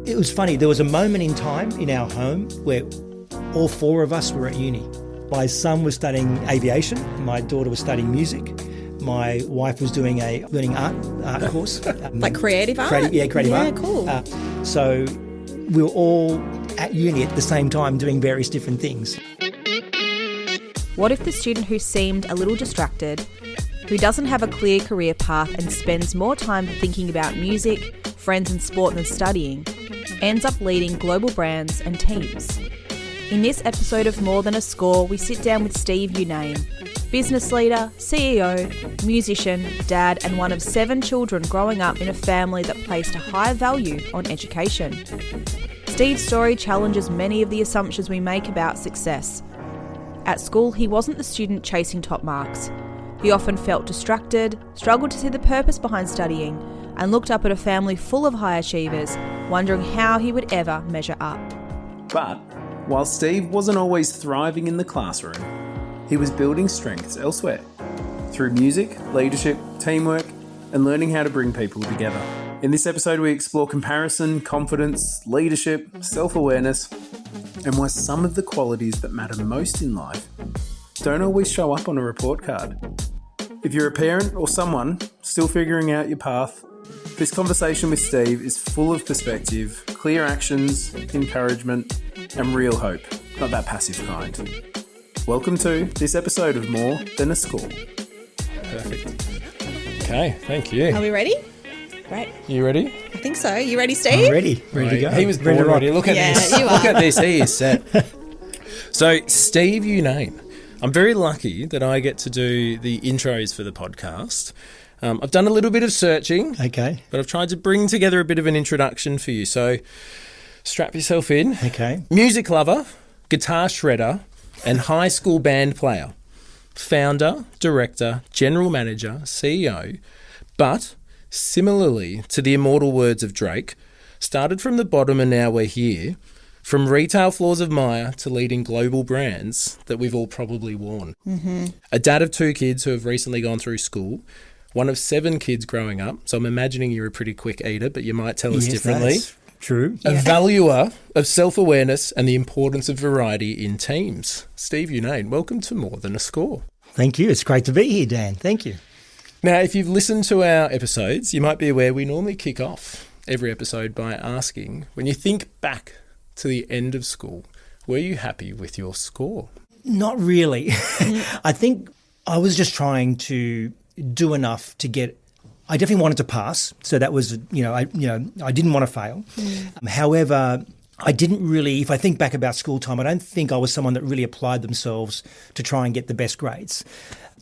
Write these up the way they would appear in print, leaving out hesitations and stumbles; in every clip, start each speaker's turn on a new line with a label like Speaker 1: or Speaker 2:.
Speaker 1: It was funny. There was a moment in time in our home where all four of us were at uni. My son was studying aviation. My daughter was studying music. My wife was doing a learning art course.
Speaker 2: Like creative art?
Speaker 1: Creative art.
Speaker 2: Yeah, cool.
Speaker 1: So we were all at uni at the same time doing various different things.
Speaker 3: What if the student who seemed a little distracted, who doesn't have a clear career path and spends more time thinking about music, friends and sport than studying, ends up leading global brands and teams? In this episode of More Than a Score, we sit down with Steve Younane, business leader, CEO, musician, dad and one of 7 children growing up in a family that placed a high value on education. Steve's story challenges many of the assumptions we make about success. At school, he wasn't the student chasing top marks. He often felt distracted, struggled to see the purpose behind studying, and looked up at a family full of high achievers, wondering how he would ever measure up.
Speaker 4: But while Steve wasn't always thriving in the classroom, he was building strengths elsewhere through music, leadership, teamwork, and learning how to bring people together. In this episode, we explore comparison, confidence, leadership, self-awareness, and why some of the qualities that matter most in life don't always show up on a report card. If you're a parent or someone still figuring out your path, this conversation with Steve is full of perspective, clear actions, encouragement, and real hope, not that passive kind. Welcome to this episode of More Than a Score.
Speaker 5: Perfect. Okay, thank you.
Speaker 2: Are we ready? Great.
Speaker 5: You ready?
Speaker 2: I think so. You ready, Steve?
Speaker 1: I'm ready to go.
Speaker 5: He was born ready. Look at this.
Speaker 2: You
Speaker 5: Look
Speaker 2: are.
Speaker 5: at this. He is set. So, Steve Younane. I'm very lucky that I get to do the intros for the podcast. I've done a little bit of searching.
Speaker 1: Okay.
Speaker 5: But I've tried to bring together a bit of an introduction for you. So, strap yourself in.
Speaker 1: Okay.
Speaker 5: Music lover, guitar shredder, and high school band player. Founder, director, general manager, CEO. But similarly to the immortal words of Drake, started from the bottom and now we're here. From retail floors of Maya to leading global brands that we've all probably worn. Mm-hmm. A dad of 2 kids who have recently gone through school. One of 7 kids growing up. So I'm imagining you're a pretty quick eater, but you might tell us differently.
Speaker 1: That's true.
Speaker 5: A valuer of self-awareness and the importance of variety in teams. Steve Younane, welcome to More Than a Score.
Speaker 1: Thank you. It's great to be here, Dan. Thank you.
Speaker 5: Now, if you've listened to our episodes, you might be aware we normally kick off every episode by asking, when you think back to the end of school, were you happy with your score?
Speaker 1: Not really. I think I was just trying to do enough to get. I definitely wanted to pass, so that was I didn't want to fail. However, I didn't really. If I think back about school time, I don't think I was someone that really applied themselves to try and get the best grades.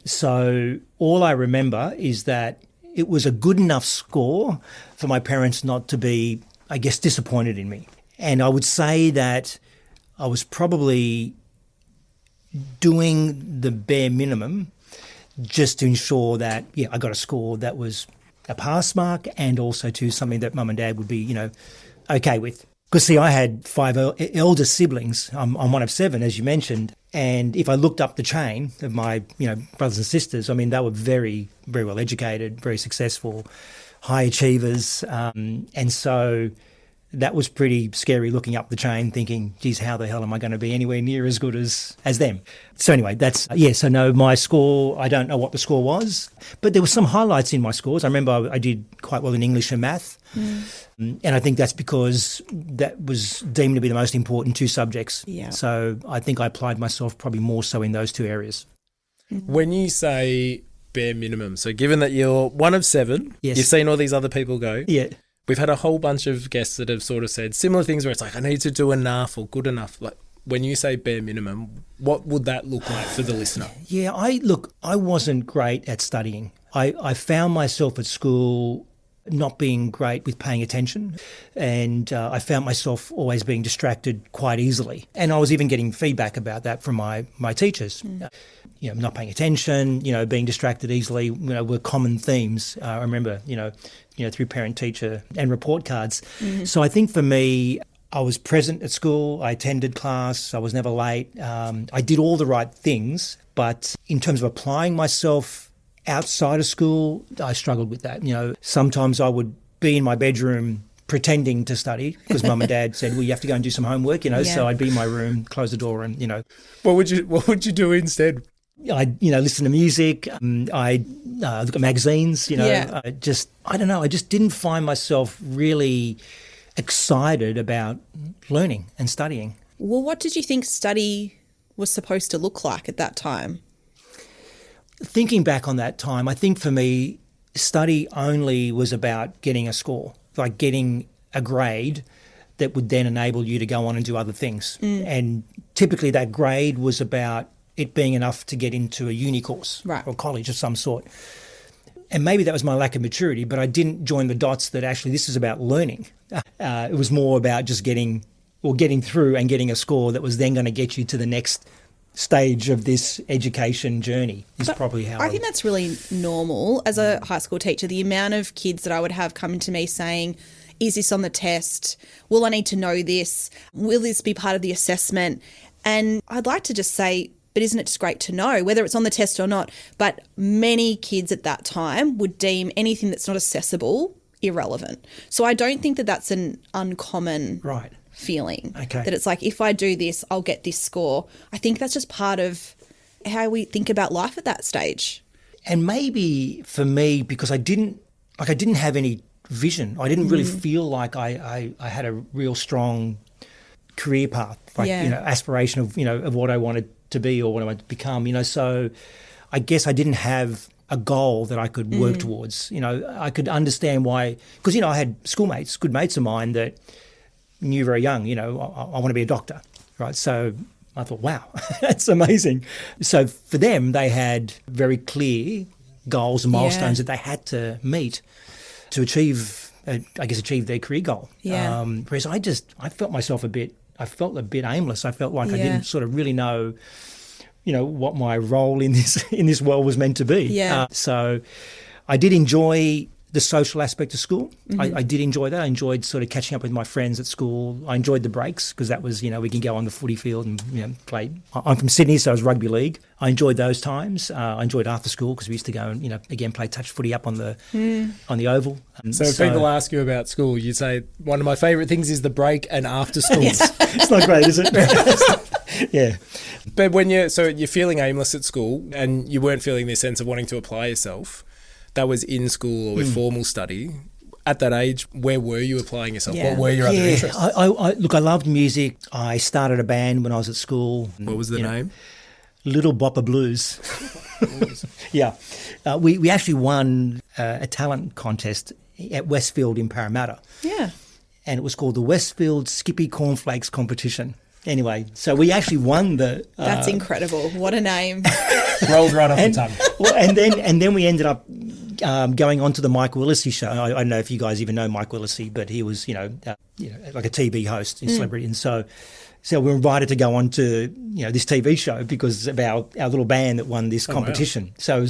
Speaker 1: So all I remember is that it was a good enough score for my parents not to be, I guess, disappointed in me. And I would say that I was probably doing the bare minimum just to ensure that, I got a score that was a pass mark and also to something that mum and dad would be, okay with. Because, see, I had 5 elder siblings. I'm one of 7, as you mentioned. And if I looked up the chain of my, brothers and sisters, I mean, they were very, very well educated, very successful, high achievers. And so that was pretty scary looking up the chain thinking, geez, how the hell am I going to be anywhere near as good as them? So anyway, so no, my score, I don't know what the score was, but there were some highlights in my scores. I remember I did quite well in English and math. And I think that's because that was deemed to be the most important 2 subjects. Yeah. So I think I applied myself probably more so in those 2 areas.
Speaker 5: When you say bare minimum, so given that you're one of 7,
Speaker 1: yes.
Speaker 5: You've seen all these other people go.
Speaker 1: Yeah.
Speaker 5: We've had a whole bunch of guests that have sort of said similar things where it's like, I need to do enough or good enough. Like when you say bare minimum, what would that look like for the listener?
Speaker 1: Yeah, I wasn't great at studying. I found myself at school not being great with paying attention, and I found myself always being distracted quite easily. And I was even getting feedback about that from my teachers. Not paying attention, being distracted easily, were common themes. I remember, through parent, teacher and report cards. Mm-hmm. So I think for me, I was present at school. I attended class. I was never late. I did all the right things. But in terms of applying myself outside of school, I struggled with that. Sometimes I would be in my bedroom pretending to study because mum and dad said, well, you have to go and do some homework, so I'd be in my room, close the door and,
Speaker 5: What would you do instead?
Speaker 1: I'd, listen to music. I'd look at magazines,
Speaker 2: Yeah.
Speaker 1: I don't know. I just didn't find myself really excited about learning and studying.
Speaker 2: Well, what did you think study was supposed to look like at that time?
Speaker 1: Thinking back on that time, I think for me, study only was about getting a score, like getting a grade that would then enable you to go on and do other things. And typically that grade was about it being enough to get into a uni course or college of some sort. And maybe that was my lack of maturity, but I didn't join the dots that actually this is about learning. It was more about just getting through and getting a score that was then going to get you to the next stage of this education journey is probably how
Speaker 2: I think that's really normal as a high school teacher. The amount of kids that I would have coming to me saying, is this on the test? Will I need to know this? Will this be part of the assessment? And I'd like to just say, but isn't it just great to know whether it's on the test or not? But many kids at that time would deem anything that's not accessible irrelevant. So I don't think that that's an uncommon feeling.
Speaker 1: Okay.
Speaker 2: That it's like, if I do this, I'll get this score. I think that's just part of how we think about life at that stage.
Speaker 1: And maybe for me, because I didn't have any vision. I didn't really feel like I had a real strong career path, aspiration of what I wanted to be or what I wanted to become, so I guess I didn't have a goal that I could work towards. I could understand why, because, I had schoolmates, good mates of mine that knew very young, I want to be a doctor, right? So I thought, wow, that's amazing. So for them, they had very clear goals and milestones that they had to meet to achieve their career goal.
Speaker 2: Yeah.
Speaker 1: Whereas I felt myself a bit aimless. I felt like I didn't sort of really know, what my role in this world was meant to be.
Speaker 2: Yeah.
Speaker 1: So I did enjoy the social aspect of school. I did enjoy that. I enjoyed sort of catching up with my friends at school. I enjoyed the breaks because that was, we can go on the footy field and play. I'm from Sydney, so it was rugby league. I enjoyed those times. I enjoyed after school because we used to go and, again, play touch footy up on the oval.
Speaker 5: So if people ask you about school, you say, one of my favourite things is the break and after school.
Speaker 1: It's not great, is it? Yeah.
Speaker 5: But you're feeling aimless at school and you weren't feeling this sense of wanting to apply yourself, that was in school or with formal study. At that age, where were you applying yourself?
Speaker 2: Yeah.
Speaker 5: What were your other interests?
Speaker 1: I loved music. I started a band when I was at school.
Speaker 5: What was the name?
Speaker 1: Little Bopper Blues. Yeah. We actually won a talent contest at Westfield in Parramatta.
Speaker 2: Yeah.
Speaker 1: And it was called the Westfield Skippy Cornflakes Competition. Anyway, so we actually won the...
Speaker 2: That's incredible. What a name.
Speaker 5: Rolled right off the tongue.
Speaker 1: Well, and then we ended up going on to the Mike Willisey show. I don't know if you guys even know Mike Willisey, but he was, like a TV host in celebrity. And so we were invited to go on to, this TV show because of our little band that won this competition. Wow. So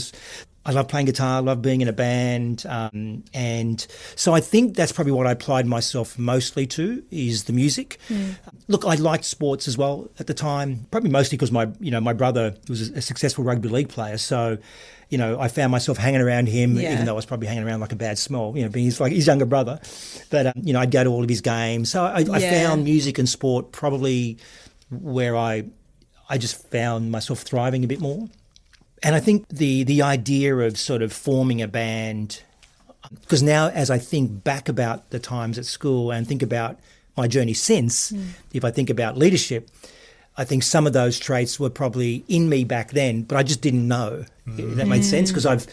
Speaker 1: I love playing guitar, I love being in a band. And so I think that's probably what I applied myself mostly to is the music. Look, I liked sports as well at the time, probably mostly because my brother was a successful rugby league player. So, I found myself hanging around him, even though I was probably hanging around like a bad smell, being his younger brother. But, I'd go to all of his games. So I found music and sport probably where I just found myself thriving a bit more. And I think the idea of sort of forming a band, because now as I think back about the times at school and think about my journey since, if I think about leadership, I think some of those traits were probably in me back then, but I just didn't know. If that made sense, because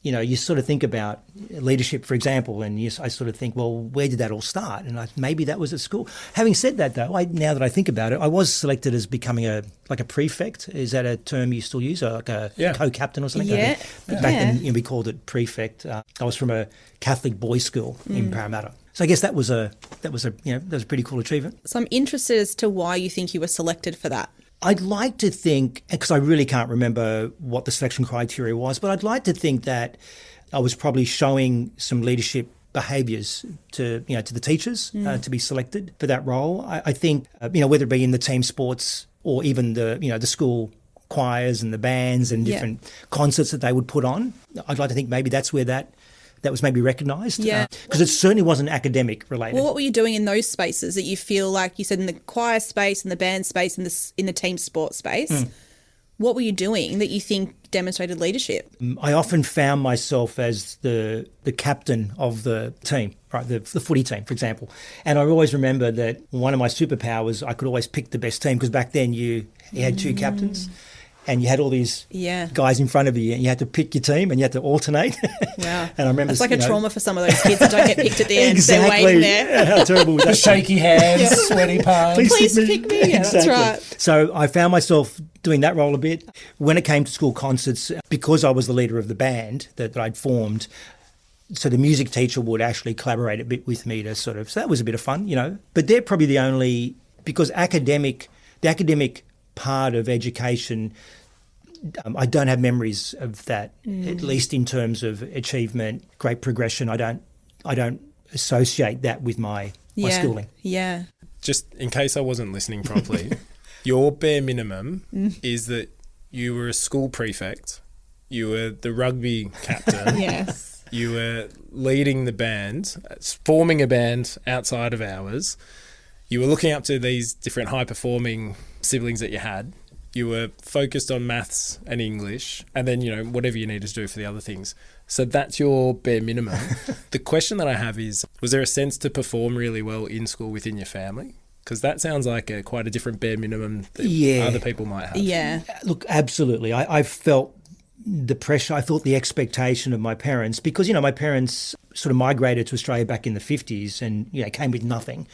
Speaker 1: you sort of think about leadership, for example, and I sort of think, well, where did that all start? And maybe that was at school. Having said that, though, now that I think about it, I was selected as becoming a prefect. Is that a term you still use, or like a co-captain or something?
Speaker 2: Yeah.
Speaker 1: Back then, we called it prefect. I was from a Catholic boys' school in Parramatta, so I guess that was a pretty cool achievement.
Speaker 2: So I'm interested as to why you think you were selected for that.
Speaker 1: I'd like to think, because I really can't remember what the selection criteria was, but I'd like to think that I was probably showing some leadership behaviours to the teachers to be selected for that role. I think whether it be in the team sports or even the school choirs and the bands and different concerts that they would put on, I'd like to think maybe that's where that that was maybe recognised.
Speaker 2: Yeah.
Speaker 1: Because it certainly wasn't academic related.
Speaker 2: Well, what were you doing in those spaces that you feel like you said in the choir space, in the band space, in the team sport space? What were you doing that you think demonstrated leadership?
Speaker 1: I often found myself as the captain of the team, right, the footy team, for example. And I always remember that one of my superpowers, I could always pick the best team, because back then you had two captains and you had all these guys in front of you and you had to pick your team and you had to alternate.
Speaker 2: Wow.
Speaker 1: And I remember
Speaker 2: it's like a trauma for some of those kids that don't get picked at the end.
Speaker 1: Exactly.
Speaker 2: They're waiting there.
Speaker 1: Yeah, how terrible was that?
Speaker 5: The shaky hands, sweaty palms.
Speaker 2: Please pick me. Yeah,
Speaker 1: Exactly.
Speaker 2: that's right.
Speaker 1: So I found myself doing that role a bit. When it came to school concerts, because I was the leader of the band that I'd formed, so the music teacher would actually collaborate a bit with me to so that was a bit of fun, But they're probably the only, because the academic part of education, I don't have memories of that, at least in terms of achievement, great progression. I don't associate that with my schooling.
Speaker 2: Yeah.
Speaker 5: Just in case I wasn't listening properly, your bare minimum is that you were a school prefect, you were the rugby captain,
Speaker 2: Yes.
Speaker 5: you were leading the band, forming a band outside of hours, you were looking up to these different high-performing siblings that you had, you were focused on maths and English, and then, whatever you needed to do for the other things. So that's your bare minimum. The question that I have is, was there a sense to perform really well in school within your family? Because that sounds like quite a different bare minimum that other people might have.
Speaker 2: Yeah.
Speaker 1: Look, absolutely. I felt the pressure. I felt the expectation of my parents, because, my parents sort of migrated to Australia back in the 50s and, came with nothing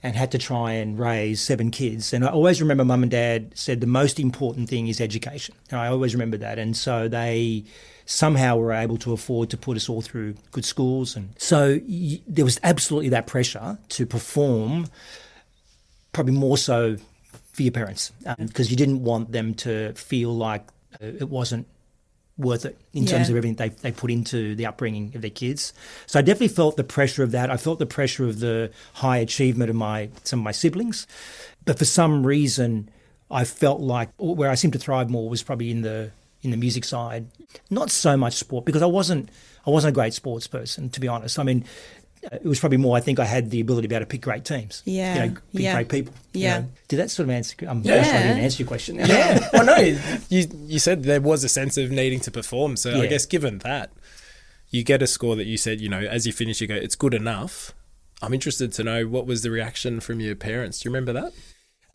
Speaker 1: and had to try and raise 7 kids. And I always remember Mum and Dad said the most important thing is education. And I always remember that. And so they somehow were able to afford to put us all through good schools. And so there was absolutely that pressure to perform, probably more so for your parents, because you didn't want them to feel like it wasn't worth it in terms of everything they put into the upbringing of their kids. So I definitely felt the pressure of that. I felt the pressure of the high achievement of some of my siblings. But for some reason, I felt like where I seemed to thrive more was probably in the music side. Not so much sport, because I wasn't a great sports person, to be honest. I mean, it was probably more, I think I had the ability to be able to pick great teams.
Speaker 2: Yeah.
Speaker 1: Pick great people.
Speaker 2: Yeah.
Speaker 1: Did that sort of answer? I'm sorry I didn't answer your question now.
Speaker 5: Yeah. Well, no, you said there was a sense of needing to perform. So I guess given that, you get a score that you said, as you finish, you go, it's good enough. I'm interested to know, what was the reaction from your parents? Do you remember that?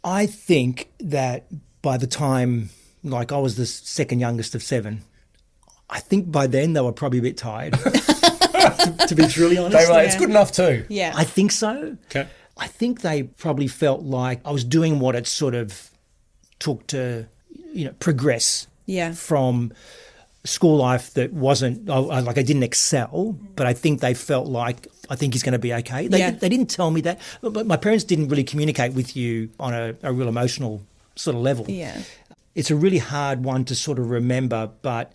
Speaker 1: I think that by the time, I was the second youngest of 7, I think by then they were probably a bit tired. to be truly honest.
Speaker 5: They were like, it's good enough too.
Speaker 2: Yeah.
Speaker 1: I think so.
Speaker 5: Okay.
Speaker 1: I think they probably felt like I was doing what it sort of took to, progress from school life that wasn't, I didn't excel, but I think they felt like, I think he's going to be okay. They didn't tell me that, but my parents didn't really communicate with you on a real emotional sort of level.
Speaker 2: Yeah.
Speaker 1: It's a really hard one to sort of remember, but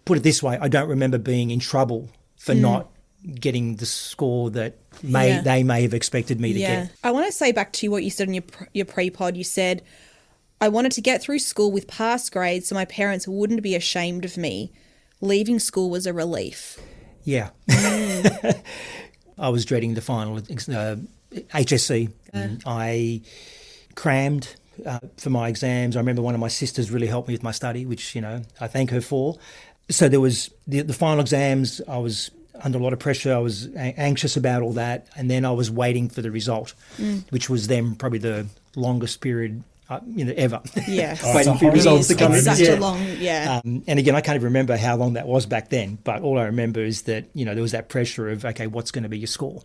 Speaker 1: put it this way, I don't remember being in trouble for not getting the score that they may have expected me to get.
Speaker 2: I want to say back to what you said in your pre-pod. You said, I wanted to get through school with pass grades so my parents wouldn't be ashamed of me. Leaving school was a relief.
Speaker 1: Yeah. I was dreading the final HSC. I crammed for my exams. I remember one of my sisters really helped me with my study, which, I thank her for. So there was the final exams. I was under a lot of pressure. I was anxious about all that. And then I was waiting for the result, which was then probably the longest period ever.
Speaker 2: Yeah.
Speaker 1: Waiting for results to come in.
Speaker 2: It's such a long,
Speaker 1: and again, I can't even remember how long that was back then, but all I remember is that, there was that pressure of, okay, what's going to be your score?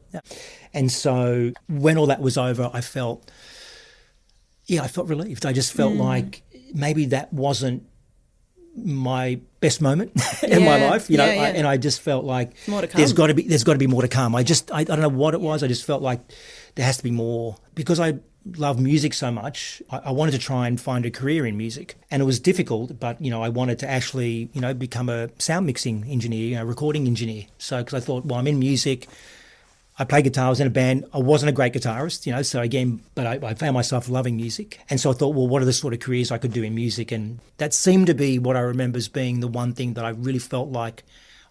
Speaker 1: And so when all that was over, I felt relieved. I just felt like maybe that wasn't my best moment in my life, and I just felt like there's got to be more to come. I don't know what it was. I just felt like there has to be more, because I love music so much. I wanted to try and find a career in music, and it was difficult, but I wanted to actually become a sound mixing engineer, recording engineer. So because I thought, well, I'm in music, I played guitar, I was in a band. I wasn't a great guitarist, so again, but I found myself loving music. And so I thought, well, what are the sort of careers I could do in music? And that seemed to be what I remember as being the one thing that I really felt like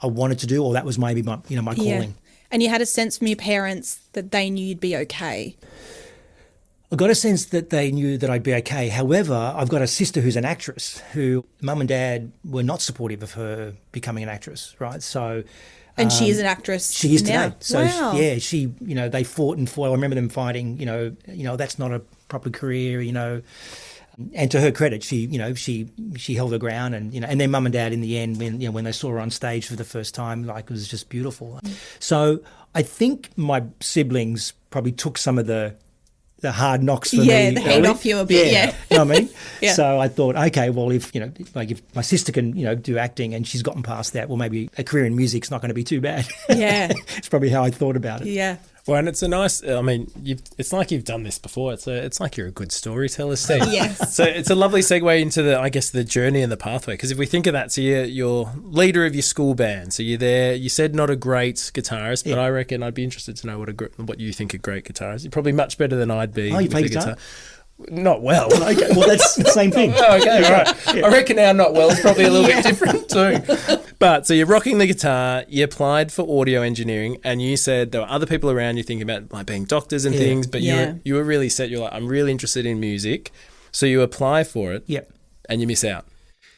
Speaker 1: I wanted to do, or that was maybe my my calling.
Speaker 2: And you had a sense from your parents that they knew you'd be okay.
Speaker 1: I got a sense that they knew that I'd be okay. However, I've got a sister who's an actress who mum and dad were not supportive of her becoming an actress, right? So,
Speaker 2: And she is an actress.
Speaker 1: she is
Speaker 2: now.
Speaker 1: today. So
Speaker 2: wow.
Speaker 1: she, they fought and fought. I remember them fighting. That's not a proper career. And to her credit, she held her ground, and then mum and dad in the end, when they saw her on stage for the first time, like, it was just beautiful. So I think my siblings probably took some of the hard knocks for me.
Speaker 2: Yeah, the heat off you a bit, yeah.
Speaker 1: You know what I mean?
Speaker 2: Yeah.
Speaker 1: So I thought, okay, well, if my sister can, do acting and she's gotten past that, well, maybe a career in music's not going to be too bad.
Speaker 2: Yeah.
Speaker 1: It's probably how I thought about it.
Speaker 2: Yeah.
Speaker 5: Well, and it's a nice. It's like you've done this before. It's like you're a good storyteller, Steve.
Speaker 2: Yes.
Speaker 5: So it's a lovely segue into the journey and the pathway. Because if we think of that, so you're leader of your school band. So you're there. You said not a great guitarist, but I reckon I'd be interested to know what you think a great guitarist. You're probably much better than I'd be.
Speaker 1: Oh, you
Speaker 5: with
Speaker 1: play
Speaker 5: the
Speaker 1: guitar?
Speaker 5: Not well.
Speaker 1: Okay, well, that's the same thing.
Speaker 5: Oh, okay, right. I reckon our not well is probably a little bit different too. But so you're rocking the guitar, you applied for audio engineering, and you said there were other people around you thinking about like being doctors and things, but you were really set. You're like, I'm really interested in music. So you apply for it, and you miss out.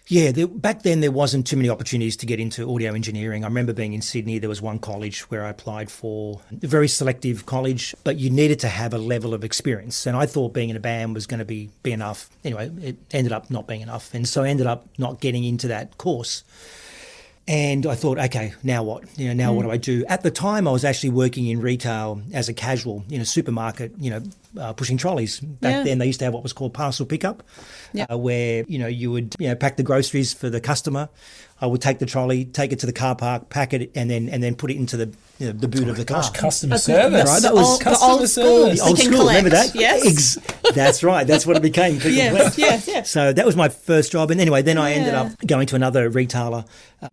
Speaker 1: Yeah, back then there wasn't too many opportunities to get into audio engineering. I remember being in Sydney, there was one college where I applied for, a very selective college, but you needed to have a level of experience. And I thought being in a band was going to be enough. Anyway, it ended up not being enough. And so I ended up not getting into that course. And I thought, okay, now what? What do I do? At the time, I was actually working in retail as a casual in a supermarket, pushing trolleys. Back then, they used to have what was called parcel pickup, where, you would pack the groceries for the customer. I would take the trolley, take it to the car park, pack it, and then put it into the boot of the car.
Speaker 5: Customer service.
Speaker 1: Right, that was
Speaker 5: customer
Speaker 2: old school.
Speaker 5: service.
Speaker 1: The old school, remember that?
Speaker 2: Yes.
Speaker 1: That's right. That's what it became.
Speaker 2: Yes.
Speaker 1: So that was my first job. And anyway, then I ended up going to another retailer,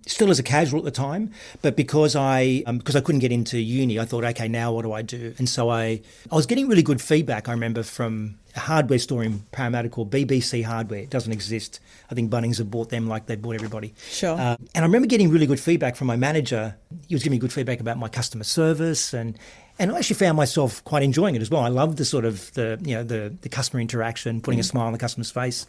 Speaker 1: still as a casual at the time. But because I couldn't get into uni, I thought, okay, now what do I do? And so I was getting really good feedback, I remember, from a hardware store in Parramatta called BBC Hardware. It doesn't exist. I think Bunnings have bought them like they bought everybody.
Speaker 2: Sure.
Speaker 1: And I remember getting really good feedback from my manager. He was giving me good feedback about my customer service, and I actually found myself quite enjoying it as well. I loved the sort of the customer interaction, putting a smile on the customer's face.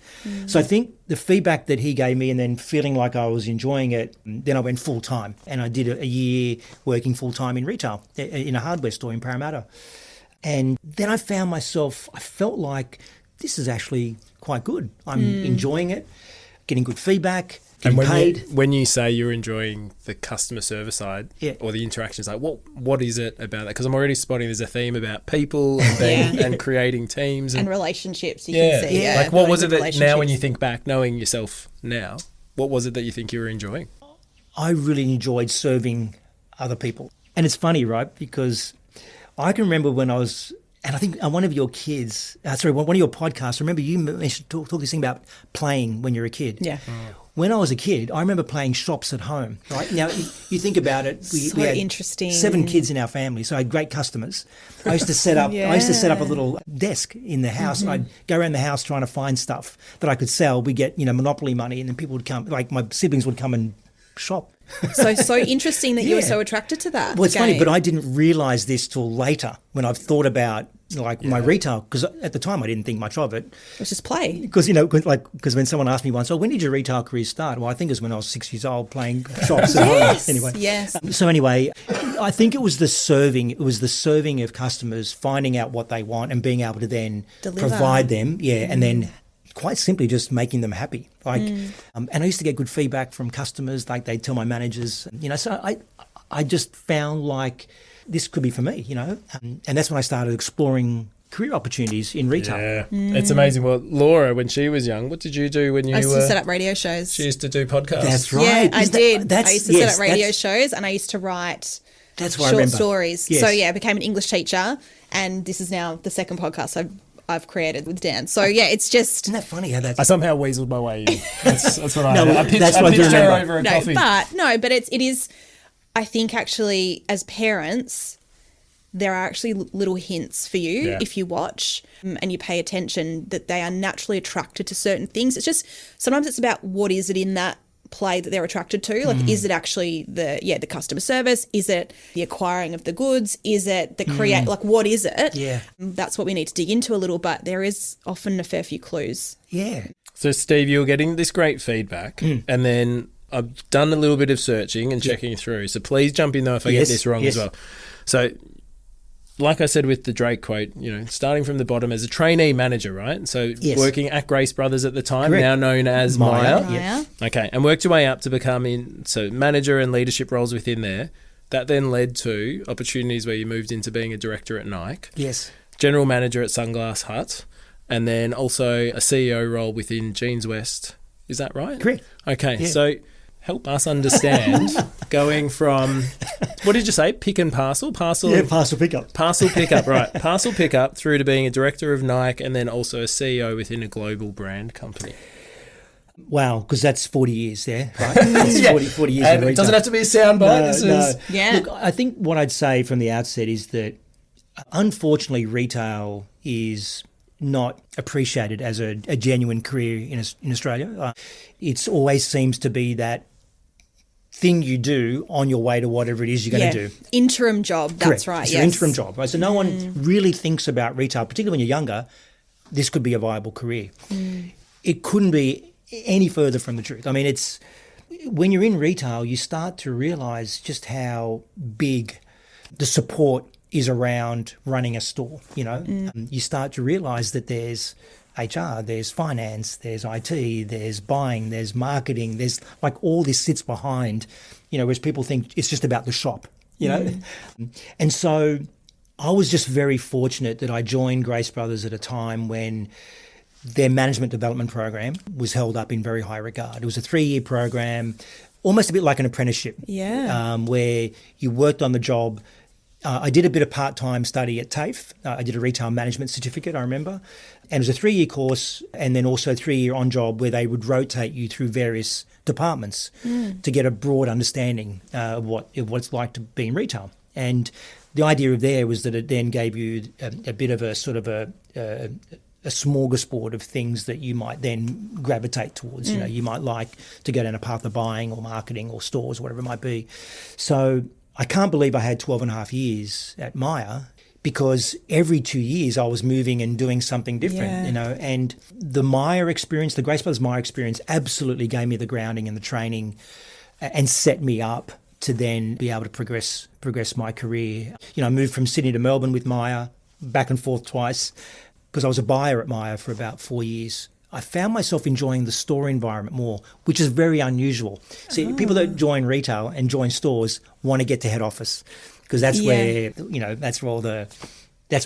Speaker 1: So I think the feedback that he gave me, and then feeling like I was enjoying it, then I went full time, and I did a year working full time in retail in a hardware store in Parramatta. And then I found myself, I felt like this is actually quite good. I'm enjoying it, getting good feedback, getting paid.
Speaker 5: When you say you're enjoying the customer service side or the interactions, like what is it about that? Because I'm already spotting there's a theme about people and, and creating teams.
Speaker 2: And relationships, you can see.
Speaker 5: Like what was it that now when you think back, knowing yourself now, what was it that you think you were enjoying?
Speaker 1: I really enjoyed serving other people. And it's funny, right? Because I can remember when I was, and I think one of your kids, one of your podcasts, I remember you mentioned talk this thing about playing when you're a kid.
Speaker 2: Yeah.
Speaker 1: When I was a kid, I remember playing shops at home, right? Now, you think about it. We had
Speaker 2: interesting.
Speaker 1: 7 kids in our family, so I had great customers. I used to set up a little desk in the house. I'd go around the house trying to find stuff that I could sell. We get, Monopoly money, and then people would come, like my siblings would come and shop.
Speaker 2: So interesting that you were so attracted to that.
Speaker 1: Well, it's funny, but I didn't realise this till later when I've thought about my retail, because at the time I didn't think much of it.
Speaker 2: It was just play.
Speaker 1: Because when someone asked me once, when did your retail career start? Well, I think it was when I was 6 years old playing shops at home. Anyway,
Speaker 2: yes.
Speaker 1: So anyway, I think it was the serving. It was the serving of customers, finding out what they want and being able to then provide them. Yeah, and then quite simply just making them happy. And I used to get good feedback from customers, like they'd tell my managers, so I just found like this could be for me, and that's when I started exploring career opportunities in retail.
Speaker 5: Yeah, it's amazing. Well, Laura, when she was young, what did you do when you
Speaker 2: I used to set up radio shows.
Speaker 5: She used to do podcasts.
Speaker 1: That's right.
Speaker 2: Yeah, I did. I used to set up radio shows, and I used to write short stories.
Speaker 1: Yes.
Speaker 2: So I became an English teacher, and this is now the second podcast I've created with Dan. So it's just...
Speaker 1: Isn't that funny how that's...
Speaker 5: I somehow weaseled my way in. That's what I
Speaker 1: No,
Speaker 5: I pitched,
Speaker 1: that's
Speaker 5: I
Speaker 1: what I do
Speaker 5: pitched her
Speaker 1: remember.
Speaker 5: over a coffee.
Speaker 2: But it is... I think actually as parents, there are actually little hints for you if you watch and you pay attention that they are naturally attracted to certain things. It's just sometimes it's about what is it in that play that they're attracted to? Like, is it actually the customer service? Is it the acquiring of the goods? Is it the create? Like, what is it?
Speaker 1: Yeah.
Speaker 2: That's what we need to dig into a little, but there is often a fair few clues.
Speaker 1: Yeah.
Speaker 5: So, Steve, you're getting this great feedback, and then I've done a little bit of searching and checking through. So please jump in though if I get this wrong as well. So, like I said with the Drake quote, starting from the bottom as a trainee manager, right? So working at Grace Brothers at the time, now known as Myer.
Speaker 2: Yeah.
Speaker 5: Okay, and worked your way up to become manager and leadership roles within there. That then led to opportunities where you moved into being a director at Nike.
Speaker 1: Yes.
Speaker 5: General manager at Sunglass Hut, and then also a CEO role within Jeans West. Is that right?
Speaker 1: Correct.
Speaker 5: Okay, so help us understand going from, what did you say, pick and parcel?
Speaker 1: Parcel pickup.
Speaker 5: Parcel pickup, right. Parcel pickup through to being a director of Nike and then also a CEO within a global brand company.
Speaker 1: Wow, because that's 40 years there, right? That's 40 years
Speaker 5: And
Speaker 1: in retail.
Speaker 5: it doesn't have to be a soundbite.
Speaker 1: Look, I think what I'd say from the outset is that unfortunately retail is not appreciated as a genuine career in Australia. It always seems to be that thing you do on your way to whatever it is you're going to do.
Speaker 2: Interim job, that's
Speaker 1: Correct.
Speaker 2: right.
Speaker 1: It's an interim job, right? So no one really thinks about retail, particularly when you're younger, this could be a viable career. It couldn't be any further from the truth. I mean, it's when you're in retail, you start to realise just how big the support is around running a store, You start to realise that there's HR, there's finance, there's IT, there's buying, there's marketing, there's like all this sits behind, whereas people think it's just about the shop, And so I was just very fortunate that I joined Grace Brothers at a time when their management development program was held up in very high regard. It was a 3-year program, almost a bit like an apprenticeship, where you worked on the job. I did a bit of part-time study at TAFE. I did a retail management certificate, I remember. And it was a 3-year course and then also a 3-year on-job where they would rotate you through various departments to get a broad understanding of what it's like to be in retail. And the idea of there was that it then gave you a bit of a sort of a smorgasbord of things that you might then gravitate towards. You might like to go down a path of buying or marketing or stores, whatever it might be. So I can't believe I had 12 and a half years at Myer because every 2 years I was moving and doing something different, and the Myer experience, the Grace Brothers Myer experience absolutely gave me the grounding and the training and set me up to then be able to progress my career. I moved from Sydney to Melbourne with Myer, back and forth twice, because I was a buyer at Myer for about 4 years. I found myself enjoying the store environment more, which is very unusual. See, people that join retail and join stores want to get to head office because that's where, that's where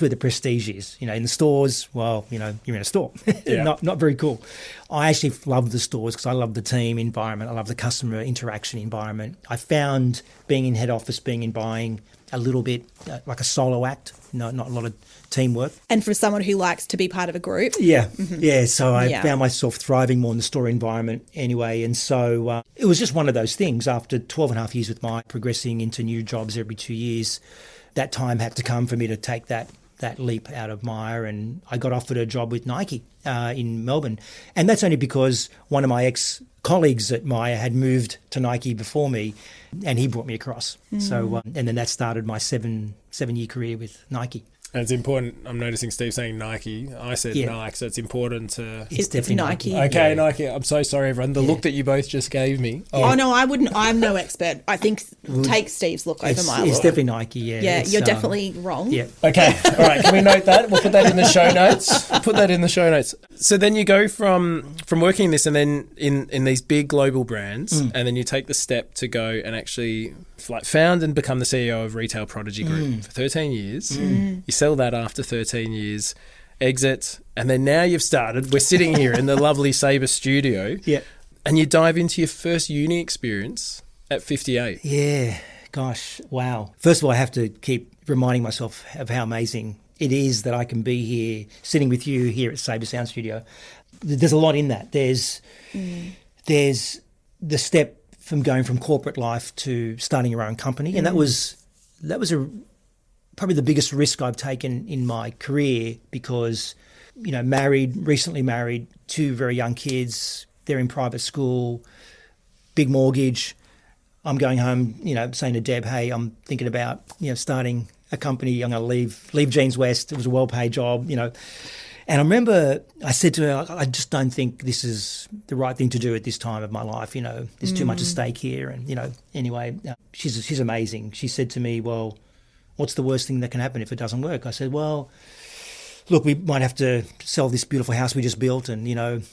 Speaker 1: the prestige is. In the stores, well, you're in a store. Not very cool. I actually love the stores because I love the team environment. I love the customer interaction environment. I found being in head office, being in buying a little bit like a solo act, not a lot of teamwork.
Speaker 2: And for someone who likes to be part of a group.
Speaker 1: So I found myself thriving more in the store environment anyway. And so it was just one of those things. After 12 and a half years with Mike, progressing into new jobs every 2 years, that time had to come for me to take that leap out of Myer, and I got offered a job with Nike in Melbourne. And that's only because one of my ex-colleagues at Myer had moved to Nike before me, and he brought me across. So, and then that started my seven-year career with Nike.
Speaker 5: And it's important. I'm noticing Steve saying Nike. I said Nike, so it's important to...
Speaker 1: It's definitely Nike.
Speaker 5: Okay, Nike. I'm so sorry, everyone. The look that you both just gave me.
Speaker 2: Oh, no, I wouldn't. I'm no expert. I think take Steve's look over my look.
Speaker 1: It's definitely Nike,
Speaker 2: Yeah, you're definitely wrong.
Speaker 1: Yeah.
Speaker 5: Okay, all right. Can we note that? We'll put that in the show notes. Put that in the show notes. So then you go from working in this and then in these big global brands, and then you take the step to go and actually found and become the CEO of Retail Prodigy Group for 13 years. You sell that after 13 years, exit, and then now you've started. We're sitting here in the lovely Sabre studio, and you dive into your first uni experience at 58.
Speaker 1: Yeah, gosh, wow. First of all, I have to keep reminding myself of how amazing it is that I can be here, sitting with you here at Sabre Sound Studio. There's a lot in that. There's the step from going from corporate life to starting your own company, and that was probably the biggest risk I've taken in my career because, recently married, 2 very young kids, they're in private school. big mortgage. I'm going home, saying to Deb, hey, I'm thinking about, starting a company. I'm going to leave Jeans West. It was a well-paid job, And I remember I said to her, I just don't think this is the right thing to do at this time of my life. There's too much at stake here. And, anyway, she's amazing. She said to me, well, what's the worst thing that can happen if it doesn't work? I said, well, look, we might have to sell this beautiful house we just built and,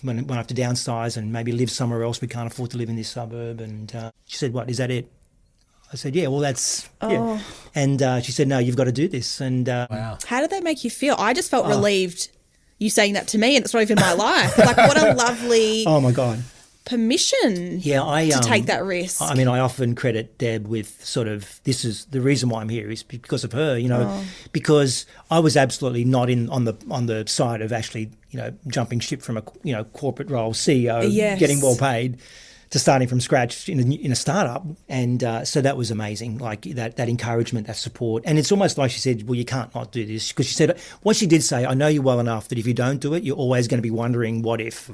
Speaker 1: might have to downsize and maybe live somewhere else. We can't afford to live in this suburb. And she said, what, is that it? I said, yeah, well, that's... Yeah. And she said, no, you've got to do this. And
Speaker 5: Wow.
Speaker 2: How did that make you feel? I just felt relieved you saying that to me, and it's not even my life. Like, what a lovely
Speaker 1: oh, my God.
Speaker 2: permission
Speaker 1: to
Speaker 2: take that risk.
Speaker 1: I mean, I often credit Deb with sort of, this is the reason why I'm here is because of her, because I was absolutely not on the side of actually, jumping ship from a, corporate role, CEO,
Speaker 2: Yes.
Speaker 1: getting well paid, to starting from scratch in a startup. And so that was amazing, like that encouragement, that support. And it's almost like she said, well, you can't not do this. Because she said, what she did say, I know you well enough that if you don't do it, you're always going to be wondering what if.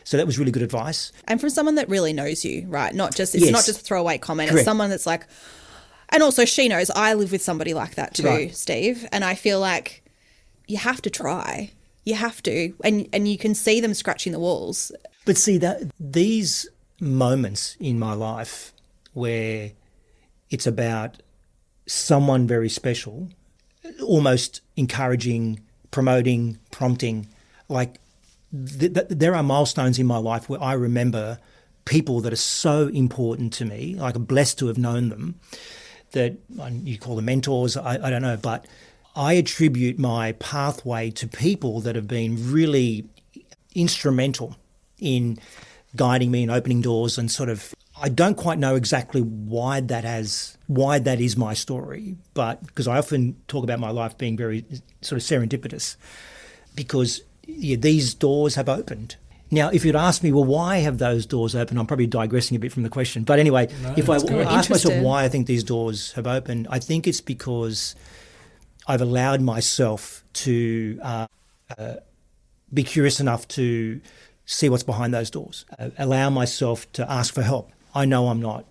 Speaker 1: So that was really good advice.
Speaker 2: And from someone that really knows you, right? It's not just a throwaway comment.
Speaker 1: Correct.
Speaker 2: It's someone that's like, and also she knows I live with somebody like that too,
Speaker 1: Right.
Speaker 2: Steve. And I feel like you have to try. You have to. And you can see them scratching the walls.
Speaker 1: But see, that these moments in my life where it's about someone very special, almost encouraging, promoting, prompting, like there are milestones in my life where I remember people that are so important to me, like I'm blessed to have known them, that you call them mentors, I don't know, but I attribute my pathway to people that have been really instrumental in guiding me and opening doors, and sort of, I don't quite know exactly why that is my story, but because I often talk about my life being very sort of serendipitous, because these doors have opened. Now, if you'd ask me, well, why have those doors opened? I'm probably digressing a bit from the question, but anyway, if I ask myself why I think these doors have opened, I think it's because I've allowed myself to be curious enough to see what's behind those doors, allow myself to ask for help. I know I'm not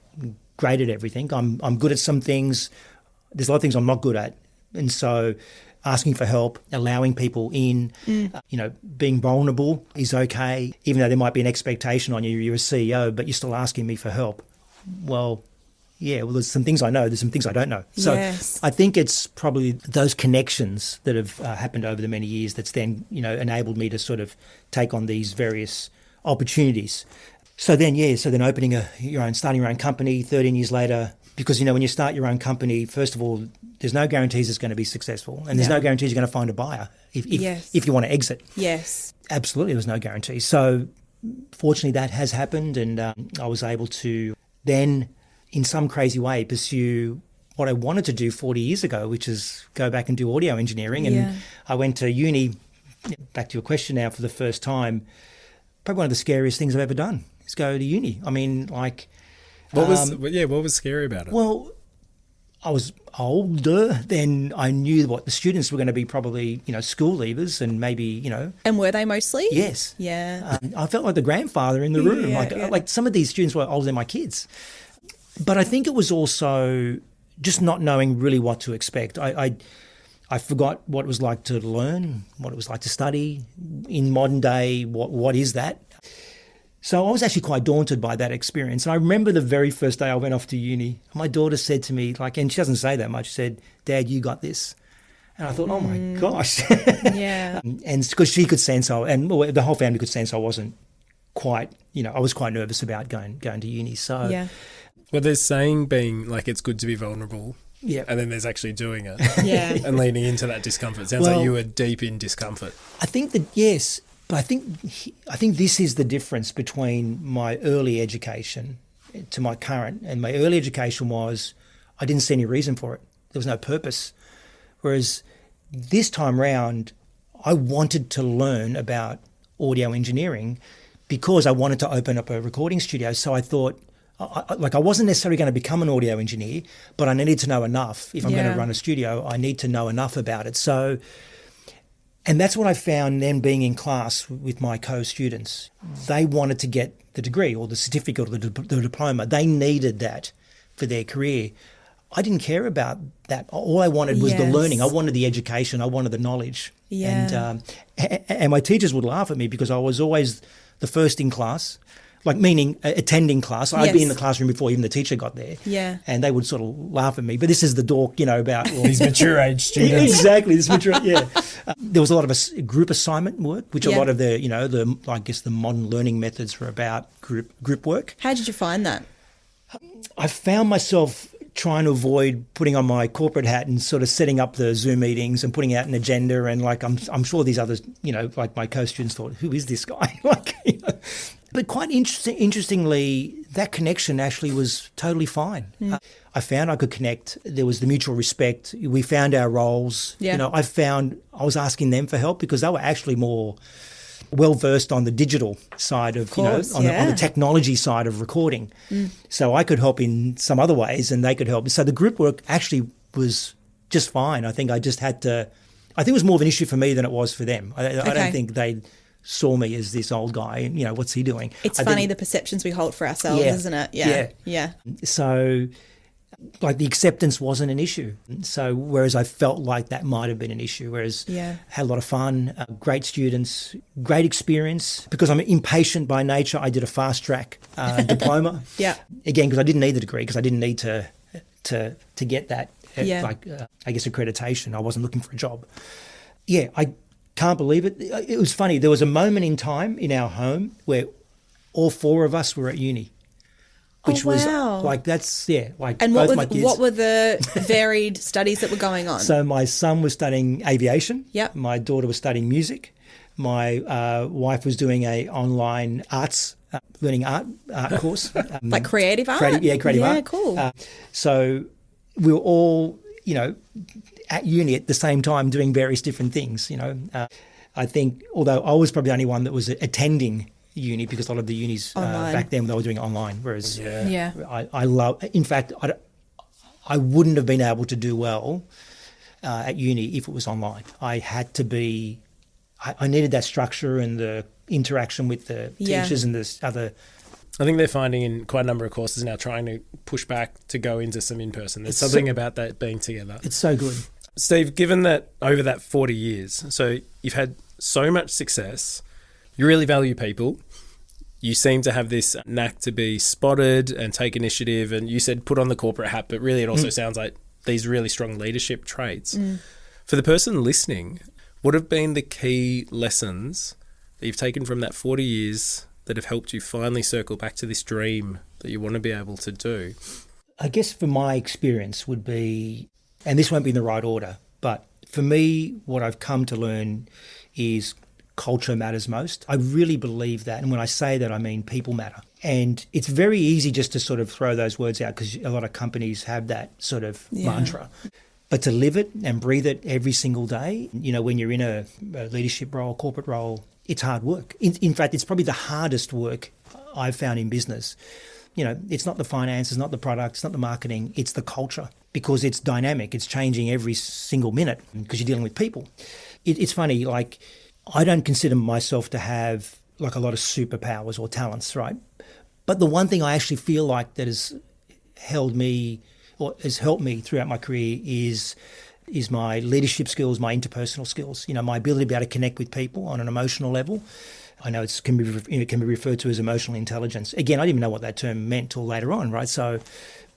Speaker 1: great at everything. I'm good at some things. There's a lot of things I'm not good at. And so asking for help, allowing people in, being vulnerable is okay, even though there might be an expectation on you. You're a CEO, but you're still asking me for help. Well, there's some things I know, there's some things I don't know. So
Speaker 2: Yes.
Speaker 1: I think it's probably those connections that have happened over the many years that's then, enabled me to sort of take on these various opportunities. So then opening starting your own company 13 years later, because, when you start your own company, first of all, there's no guarantees it's going to be successful, and there's no guarantees you're going to find a buyer if you want to exit.
Speaker 2: Yes.
Speaker 1: Absolutely, there's no guarantee. So fortunately that has happened, and I was able to then, in some crazy way, pursue what I wanted to do 40 years ago, which is go back and do audio engineering. And I went to uni, back to your question now for the first time, probably one of the scariest things I've ever done is go to uni. I mean, like...
Speaker 5: What was scary about it?
Speaker 1: Well, I was older, then I knew what the students were going to be probably, school leavers and maybe,
Speaker 2: And were they mostly?
Speaker 1: Yes.
Speaker 2: Yeah.
Speaker 1: I felt like the grandfather in the room. Like some of these students were older than my kids. But I think it was also just not knowing really what to expect. I forgot what it was like to learn, what it was like to study. In modern day, what is that? So I was actually quite daunted by that experience. And I remember the very first day I went off to uni, my daughter said to me, and she doesn't say that much, she said, "Dad, you got this." And I thought, oh my gosh.
Speaker 2: Yeah.
Speaker 1: And because she could sense, and the whole family could sense I wasn't quite, I was quite nervous about going to uni. So
Speaker 2: Yeah.
Speaker 5: Well, there's saying being like it's good to be vulnerable.
Speaker 1: Yeah.
Speaker 5: And then there's actually doing it.
Speaker 2: Yeah.
Speaker 5: And leaning into that discomfort. Sounds like you were deep in discomfort.
Speaker 1: I think that, yes, but I think this is the difference between my early education to my current. And my early education was I didn't see any reason for it. There was no purpose. Whereas this time round, I wanted to learn about audio engineering because I wanted to open up a recording studio. So I thought, I wasn't necessarily going to become an audio engineer, but I needed to know enough. If I'm going to run a studio, I need to know enough about it. So And that's what I found then being in class with my co-students. They wanted to get the degree or the certificate or the diploma. They needed that for their career. I didn't care about that. All I wanted was the learning. I wanted the education. I wanted the knowledge.
Speaker 2: Yeah.
Speaker 1: And my teachers would laugh at me because I was always the first in class, like meaning attending class. I'd be in the classroom before even the teacher got there.
Speaker 2: Yeah.
Speaker 1: And they would sort of laugh at me. But this is the dork, about... Well,
Speaker 5: These mature age students.
Speaker 1: Exactly. This mature, yeah. There was a lot of group assignment work, which a lot of the, the modern learning methods were about group work.
Speaker 2: How did you find that?
Speaker 1: I found myself trying to avoid putting on my corporate hat and sort of setting up the Zoom meetings and putting out an agenda. And I'm sure these others, like my co-students thought, who is this guy? But quite interestingly, that connection actually was totally fine. I found I could connect. There was the mutual respect. We found our roles.
Speaker 2: Yeah.
Speaker 1: I found I was asking them for help because they were actually more well-versed on the digital side of, on the technology side of recording. So I could help in some other ways and they could help. So the group work actually was just fine. I think I just had to, I think it was more of an issue for me than it was for them. I don't think they saw me as this old guy and, what's he doing?
Speaker 2: It's funny the perceptions we hold for ourselves, isn't it? Yeah.
Speaker 1: So like the acceptance wasn't an issue. So whereas I felt like that might have been an issue, whereas had a lot of fun, great students, great experience. Because I'm impatient by nature, I did a fast track diploma. Again, because I didn't need the degree, because I didn't need to get that, I guess, accreditation. I wasn't looking for a job. Yeah, I can't believe it. It was funny. There was a moment in time in our home where all four of us were at uni. Which was like, that's, like
Speaker 2: and
Speaker 1: both my kids.
Speaker 2: What were the varied studies that were going on?
Speaker 1: So my son was studying aviation.
Speaker 2: Yep.
Speaker 1: My daughter was studying music. My wife was doing a online arts, learning art course.
Speaker 2: Like creative art?
Speaker 1: Creative art.
Speaker 2: Yeah, cool.
Speaker 1: So we were all, at uni at the same time doing various different things, I think, although I was probably the only one that was attending uni because a lot of the unis back then they were doing it online, whereas I love. In fact, I wouldn't have been able to do well at uni if it was online. I had to be. I needed that structure and the interaction with the teachers and the other.
Speaker 5: I think they're finding in quite a number of courses now trying to push back to go into some in-person. There's something about that being together.
Speaker 1: It's so good.
Speaker 5: Steve, given that over that 40 years, so you've had so much success, you really value people. You seem to have this knack to be spotted and take initiative, and you said put on the corporate hat, but really it also sounds like these really strong leadership traits. For the person listening, what have been the key lessons that you've taken from that 40 years that have helped you finally circle back to this dream that you want to be able to do?
Speaker 1: I guess for my experience would be, and this won't be in the right order, but for me, what I've come to learn is culture matters most. I really believe that. And when I say that, I mean people matter. And it's very easy just to sort of throw those words out because a lot of companies have that sort of mantra. But to live it and breathe it every single day, when you're in a leadership role, corporate role, it's hard work. In fact, it's probably the hardest work I've found in business. It's not the finances, not the product, it's not the marketing, it's the culture because it's dynamic. It's changing every single minute because you're dealing with people. It's funny, like I don't consider myself to have like a lot of superpowers or talents, right? But the one thing I actually feel like that has held me or has helped me throughout my career is my leadership skills, my interpersonal skills, my ability to be able to connect with people on an emotional level. I know it can be referred to as emotional intelligence. Again, I didn't even know what that term meant till later on, right? So,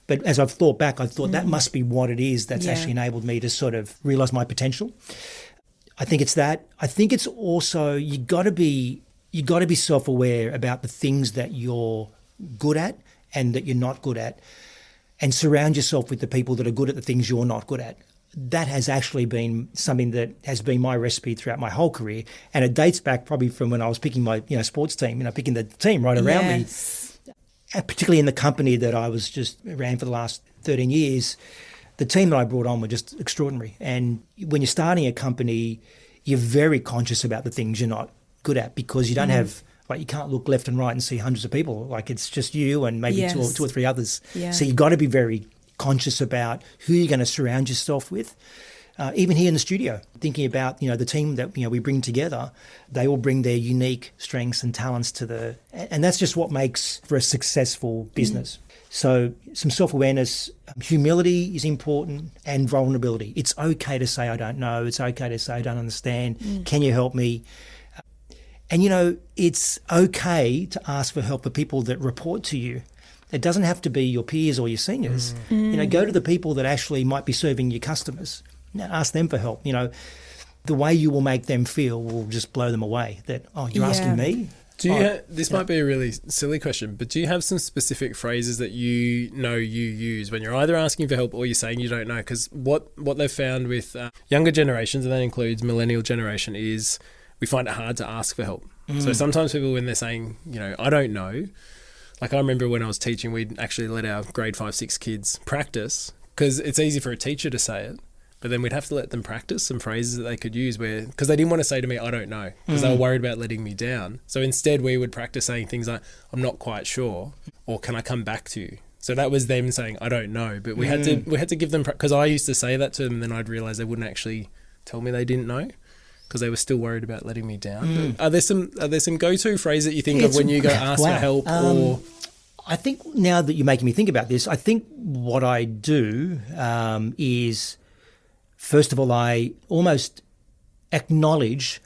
Speaker 1: but as I've thought back, I thought that must be what it is that's actually enabled me to sort of realise my potential. I think it's that. I think it's also you got to be self-aware about the things that you're good at and that you're not good at, and surround yourself with the people that are good at the things you're not good at. That has actually been something that has been my recipe throughout my whole career, and it dates back probably from when I was picking my sports team, picking the team right around me, and particularly in the company that I was just ran for the last 13 years. The team that I brought on were just extraordinary. And when you're starting a company, you're very conscious about the things you're not good at because you don't have, you can't look left and right and see hundreds of people. Like it's just you and maybe two or three others. Yeah. So you've got to be very conscious about who you're going to surround yourself with. Even here in the studio, thinking about, the team that, we bring together, they all bring their unique strengths and talents and that's just what makes for a successful business. So some self-awareness, humility is important, and vulnerability. It's okay to say, I don't know. It's okay to say, I don't understand. Can you help me? And, it's okay to ask for help for people that report to you. It doesn't have to be your peers or your seniors. Go to the people that actually might be serving your customers. Ask them for help. The way you will make them feel will just blow them away. That, you're asking me?
Speaker 5: This might be a really silly question, but do you have some specific phrases that you use when you're either asking for help or you're saying you don't know? Because what they've found with younger generations, and that includes millennial generation, is we find it hard to ask for help. So sometimes people, when they're saying, I don't know, like I remember when I was teaching, we'd actually let our grade 5, 6 kids practice, because it's easy for a teacher to say it. But then we'd have to let them practice some phrases that they could use because they didn't want to say to me, I don't know, because they were worried about letting me down. So instead we would practice saying things like, I'm not quite sure, or can I come back to you? So that was them saying, I don't know. But we had to give them, because I used to say that to them, and then I'd realise they wouldn't actually tell me they didn't know, because they were still worried about letting me down. But are there some go-to phrases that you think of when you go ask for help? Or
Speaker 1: I think now that you're making me think about this, I think what I do is, first of all, I almost acknowledge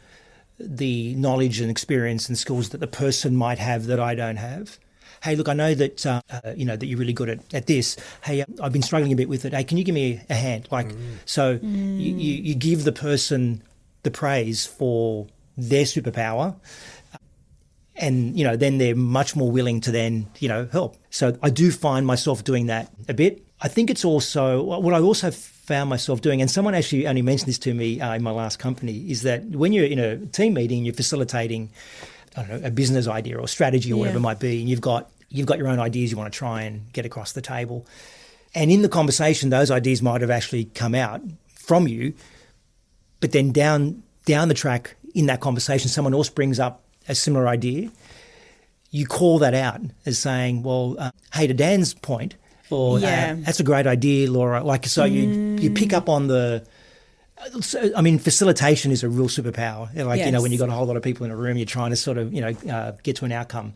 Speaker 1: the knowledge and experience and skills that the person might have that I don't have. Hey, look, I know that that you're really good at this. Hey, I've been struggling a bit with it. Hey, can you give me a hand? You give the person the praise for their superpower, and then they're much more willing to then help. So I do find myself doing that a bit. I think it's also what I also found myself doing, and someone actually only mentioned this to me in my last company, is that when you're in a team meeting, you're facilitating, I don't know, a business idea or strategy or whatever it might be, and you've got your own ideas you want to try and get across the table. And in the conversation, those ideas might have actually come out from you, but then down the track in that conversation, someone else brings up a similar idea. You call that out as saying, well, hey, to Dan's point, or that's a great idea, Laura. You pick up on facilitation is a real superpower. When you've got a whole lot of people in a room, you're trying to sort of, get to an outcome.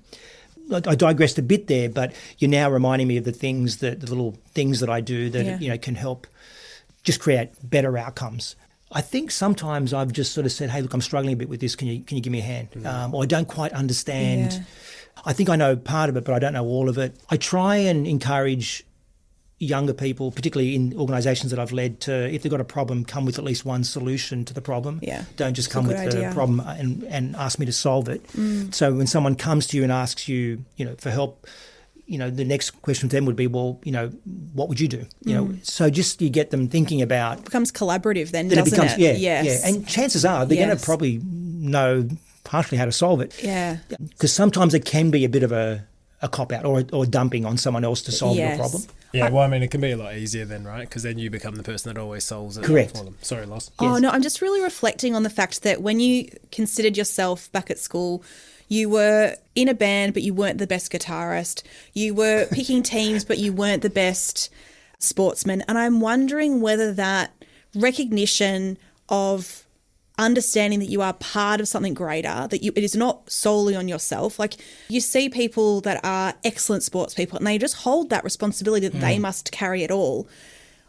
Speaker 1: I digressed a bit there, but you're now reminding me of the little things that I do that, can help just create better outcomes. I think sometimes I've just sort of said, hey, look, I'm struggling a bit with this. Can you give me a hand? Or I don't quite understand. Yeah. I think I know part of it, but I don't know all of it. I try and encourage younger people, particularly in organisations that I've led, to, if they've got a problem, come with at least one solution to the problem. Yeah. Don't just come with the problem and ask me to solve it. So when someone comes to you and asks you, for help, the next question to them would be, well, what would you do? So just you get them thinking about. It
Speaker 2: becomes collaborative then, doesn't it?
Speaker 1: Yeah, yes. Yeah. And chances are they're going to probably know partially how to solve it. Yeah. Because sometimes it can be a bit of a cop-out or dumping on someone else to solve your problem.
Speaker 5: Yeah, it can be a lot easier then, right? Because then you become the person that always solves it
Speaker 1: Correct.
Speaker 5: For them. Sorry, Loss.
Speaker 2: Oh, no, I'm just really reflecting on the fact that when you considered yourself back at school, you were in a band, but you weren't the best guitarist. You were picking teams, but you weren't the best sportsman. And I'm wondering whether that recognition of understanding that you are part of something greater, that it is not solely on yourself. Like, you see people that are excellent sports people and they just hold that responsibility that they must carry it all.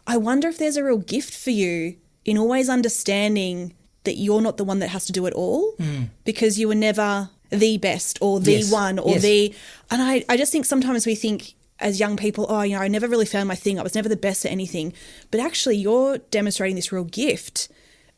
Speaker 2: I wonder if there's a real gift for you in always understanding that you're not the one that has to do it all, because you were never the best or the one or and I just think sometimes we think as young people, I never really found my thing. I was never the best at anything. But actually you're demonstrating this real gift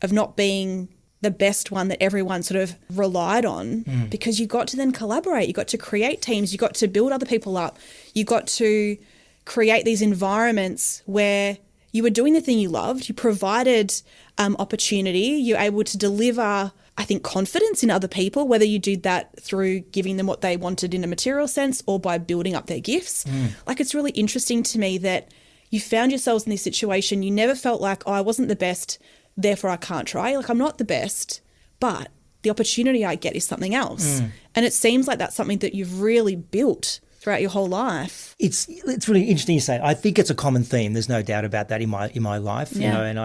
Speaker 2: of not being the best one that everyone sort of relied on, because you got to then collaborate, you got to create teams, you got to build other people up, you got to create these environments where you were doing the thing you loved, you provided opportunity, you're able to deliver, I think, confidence in other people, whether you did that through giving them what they wanted in a material sense or by building up their gifts. Like, it's really interesting to me that you found yourselves in this situation, you never felt like, I wasn't the best, therefore I can't try. Like, I'm not the best, but the opportunity I get is something else. And it seems like that's something that you've really built throughout your whole life. It's
Speaker 1: really interesting you say. I think it's a common theme. There's no doubt about that in my life. And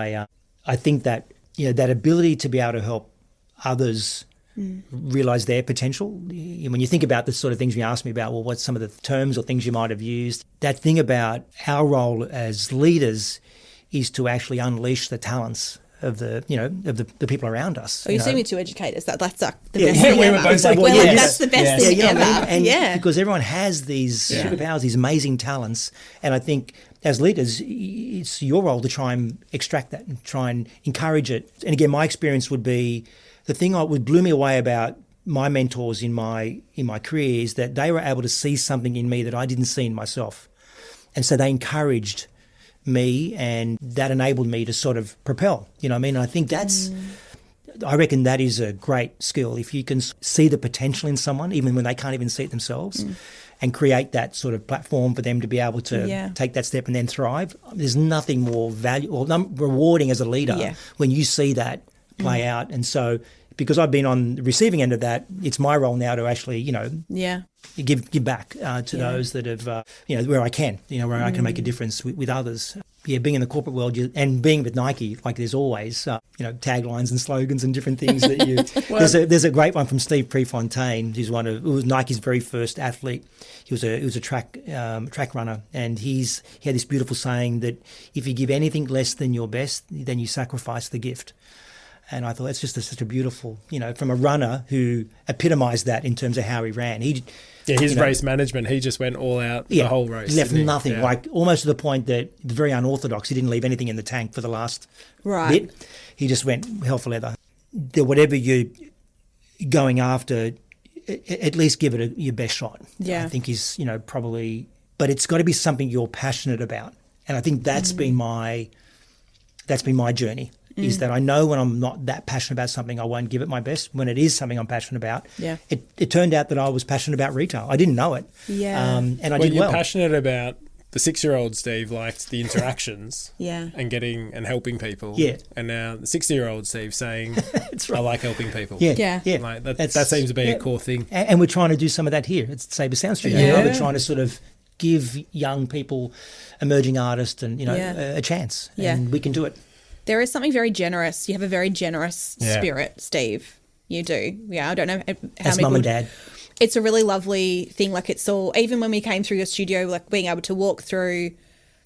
Speaker 1: I think that, that ability to be able to help others realise their potential. When you think about the sort of things you asked me about, well, what's some of the terms or things you might have used? That thing about our role as leaders is to actually unleash the talents of the people around us.
Speaker 2: Oh, you see me two educators. That's like the best
Speaker 5: Yeah,
Speaker 2: thing
Speaker 5: we were
Speaker 2: ever.
Speaker 5: both like,
Speaker 2: We're
Speaker 5: well,
Speaker 2: like,
Speaker 5: yes.
Speaker 2: that's the best
Speaker 5: Yes.
Speaker 2: thing
Speaker 1: Yeah,
Speaker 2: ever.
Speaker 1: and because everyone has these superpowers, these amazing talents, and I think as leaders, it's your role to try and extract that and try and encourage it. And again, my experience would be the thing that blew me away about my mentors in my career is that they were able to see something in me that I didn't see in myself, and so they encouraged me, and that enabled me to sort of propel. You know what I mean? And I think I reckon that is a great skill if you can see the potential in someone, even when they can't even see it themselves. And create that sort of platform for them to be able to take that step and then thrive. There's nothing more rewarding as a leader when you see that play out. And so, because I've been on the receiving end of that, it's my role now to actually, give back to those that have, where I can, where I can make a difference with others. Yeah, being in the corporate world and being with Nike, like there's always, taglines and slogans and different things that you. There's a great one from Steve Prefontaine, who's who was Nike's very first athlete. He was a track runner, and he had this beautiful saying that if you give anything less than your best, then you sacrifice the gift. And I thought that's just such a beautiful, from a runner who epitomised that in terms of how he ran.
Speaker 5: His race management, he just went all out the whole race.
Speaker 1: He left nothing, like almost to the point that very unorthodox. He didn't leave anything in the tank for the last bit. He just went hell for leather. Whatever you're going after, at least give it your best shot.
Speaker 2: Yeah.
Speaker 1: I think is, probably, but it's got to be something you're passionate about. And I think that's been my journey. Is that I know when I'm not that passionate about something, I won't give it my best. When it is something I'm passionate about, it turned out that I was passionate about retail. I didn't know it.
Speaker 2: Yeah.
Speaker 1: And I did well.
Speaker 5: You're passionate about the 6-year-old Steve liked the interactions and getting and helping people.
Speaker 1: Yeah.
Speaker 5: And now the 60-year-old Steve saying,
Speaker 1: That's right.
Speaker 5: I like helping people.
Speaker 1: Yeah.
Speaker 5: Like that seems to be a core thing.
Speaker 1: And we're trying to do some of that here at Sabre Sound Studio.
Speaker 2: Yeah.
Speaker 1: We're trying to sort of give young people, emerging artists, and a chance.
Speaker 2: Yeah.
Speaker 1: And we can do it.
Speaker 2: There is something very generous. You have a very generous spirit, Steve. You do. Yeah, I don't know how
Speaker 1: That's
Speaker 2: many
Speaker 1: mum and dad.
Speaker 2: It's a really lovely thing. Like it's all, even when we came through your studio, like being able to walk through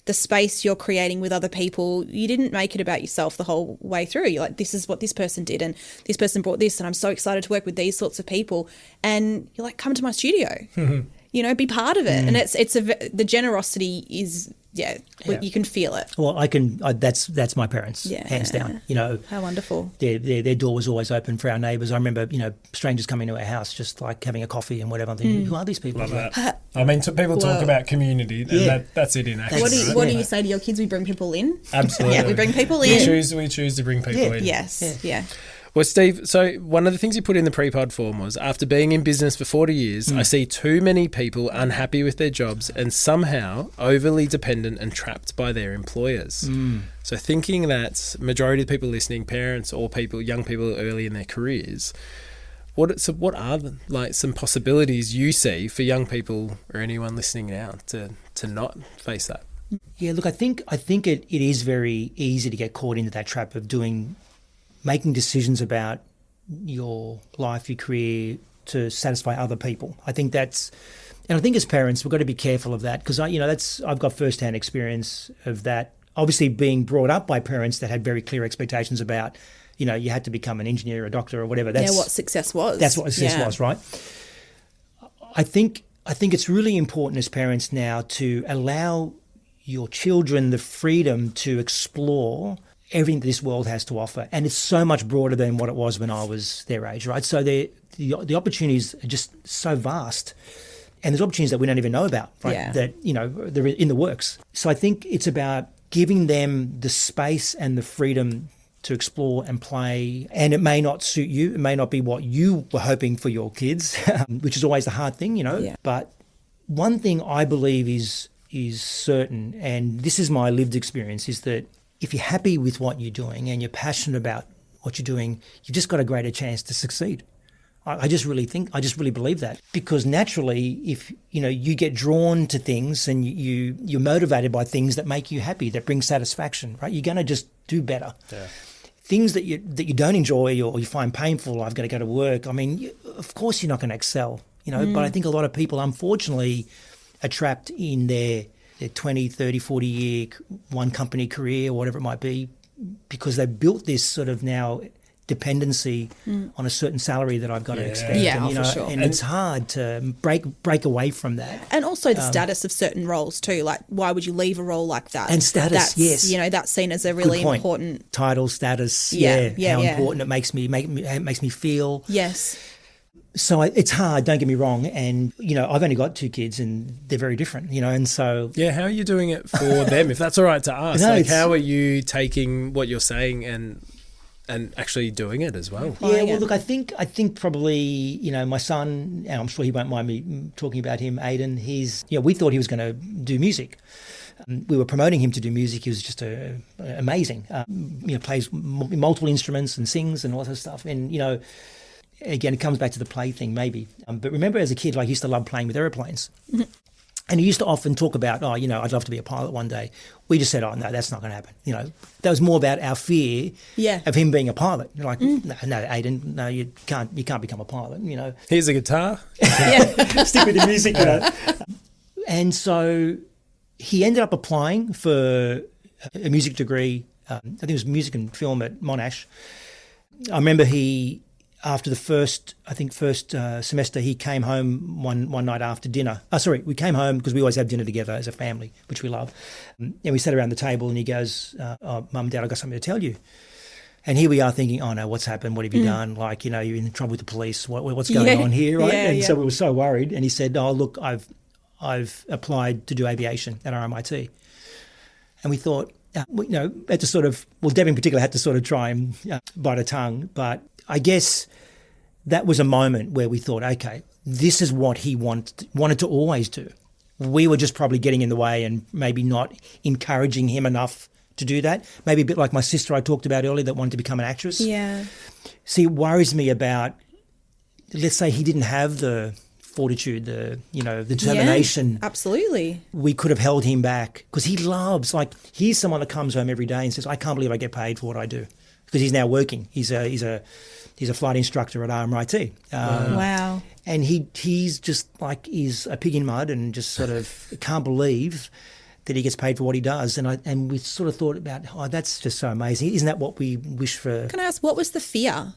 Speaker 2: the space you're creating with other people, you didn't make it about yourself the whole way through. You're like, this is what this person did and this person brought this and I'm so excited to work with these sorts of people. And you're like, come to my studio, be part of it. And the generosity is, you can feel it.
Speaker 1: Well, that's my parents, hands down.
Speaker 2: How wonderful.
Speaker 1: Their door was always open for our neighbours. I remember, strangers coming to our house, just like having a coffee and whatever. I'm thinking, who are these people?
Speaker 5: Love that. I mean, people talk about community, and that's it in action.
Speaker 2: What do you say to your kids? We bring people in?
Speaker 5: Absolutely.
Speaker 2: Yeah, we bring people in.
Speaker 5: We choose to bring people in.
Speaker 2: Yes, yeah.
Speaker 5: Well, Steve, so one of the things you put in the pre-pod form was, after being in business for 40 years, I see too many people unhappy with their jobs and somehow overly dependent and trapped by their employers. So thinking that majority of the people listening, parents or young people early in their careers, what are some possibilities you see for young people or anyone listening now to not face that?
Speaker 1: Yeah, look, I think it is very easy to get caught into that trap of making decisions about your life, your career to satisfy other people. I think as parents, we've got to be careful of that because I've got first-hand experience of that. Obviously, being brought up by parents that had very clear expectations about, you had to become an engineer, a doctor, or whatever. That's
Speaker 2: what success was.
Speaker 1: That's what success was, right? I think it's really important as parents now to allow your children the freedom to explore everything that this world has to offer. And it's so much broader than what it was when I was their age, right? So the opportunities are just so vast. And there's opportunities that we don't even know about, right?
Speaker 2: Yeah.
Speaker 1: That, they're in the works. So I think it's about giving them the space and the freedom to explore and play. And it may not suit you. It may not be what you were hoping for your kids, which is always the hard thing,
Speaker 2: Yeah.
Speaker 1: But one thing I believe is certain, and this is my lived experience, is that if you're happy with what you're doing and you're passionate about what you're doing, you've just got a greater chance to succeed. I just really believe that, because naturally, if you get drawn to things and you're motivated by things that make you happy, that bring satisfaction, right? You're going to just do better. Yeah. things that you don't enjoy or you find painful. I've got to go to work. I mean, of course you're not going to excel, but I think a lot of people, unfortunately, are trapped in their 20, 30, 40-year one company career or whatever it might be, because they've built this sort of now dependency on a certain salary that I've got to expect.
Speaker 2: Yeah,
Speaker 1: and,
Speaker 2: for sure.
Speaker 1: And it's hard to break away from that.
Speaker 2: And also the status of certain roles too. Like, why would you leave a role like that?
Speaker 1: And status, yes.
Speaker 2: That's seen as a really important
Speaker 1: title, status. How important it makes me feel.
Speaker 2: Yes.
Speaker 1: So it's hard. Don't get me wrong. And I've only got 2 kids, and they're very different. And so
Speaker 5: how are you doing it for them? If that's all right to ask,
Speaker 1: No,
Speaker 5: how are you taking what you're saying and actually doing it as well?
Speaker 1: Yeah, well, look, I think probably, my son, and I'm sure he won't mind me talking about him, Aiden, we thought he was going to do music. We were promoting him to do music. He was just amazing. Plays multiple instruments and sings and all that stuff. And, again, it comes back to the play thing maybe. But remember as a kid, he used to love playing with airplanes. Mm-hmm. And he used to often talk about, I'd love to be a pilot one day. We just said, no, that's not going to happen. That was more about our fear of him being a pilot. No, Aiden, no, you can't become a pilot,
Speaker 5: Here's a guitar.
Speaker 1: Stick with the music, And so he ended up applying for a music degree. I think it was music and film at Monash. I remember after the first semester, he came home one night after dinner. We came home because we always have dinner together as a family, which we love. And we sat around the table and he goes, Mum and Dad, I've got something to tell you. And here we are thinking, oh no, what's happened? What have you done? You're in trouble with the police. What's going on here, right? So we were so worried. And he said, oh, look, I've applied to do aviation at RMIT. And we thought, had to sort of, Deb in particular had to sort of try and bite her tongue. But I guess that was a moment where we thought, okay, this is what he wanted to always do. We were just probably getting in the way and maybe not encouraging him enough to do that. Maybe a bit like my sister I talked about earlier that wanted to become an actress.
Speaker 2: Yeah.
Speaker 1: See, it worries me about, let's say he didn't have the fortitude, the determination.
Speaker 2: Yeah, absolutely.
Speaker 1: We could have held him back because he loves, he's someone that comes home every day and says, I can't believe I get paid for what I do. Because he's now working. He's a flight instructor at RMIT.
Speaker 2: Wow.
Speaker 1: And he's just he's a pig in mud and just sort of can't believe that he gets paid for what he does. And we sort of thought about, that's just so amazing. Isn't that what we wish for?
Speaker 2: Can I ask, what was the fear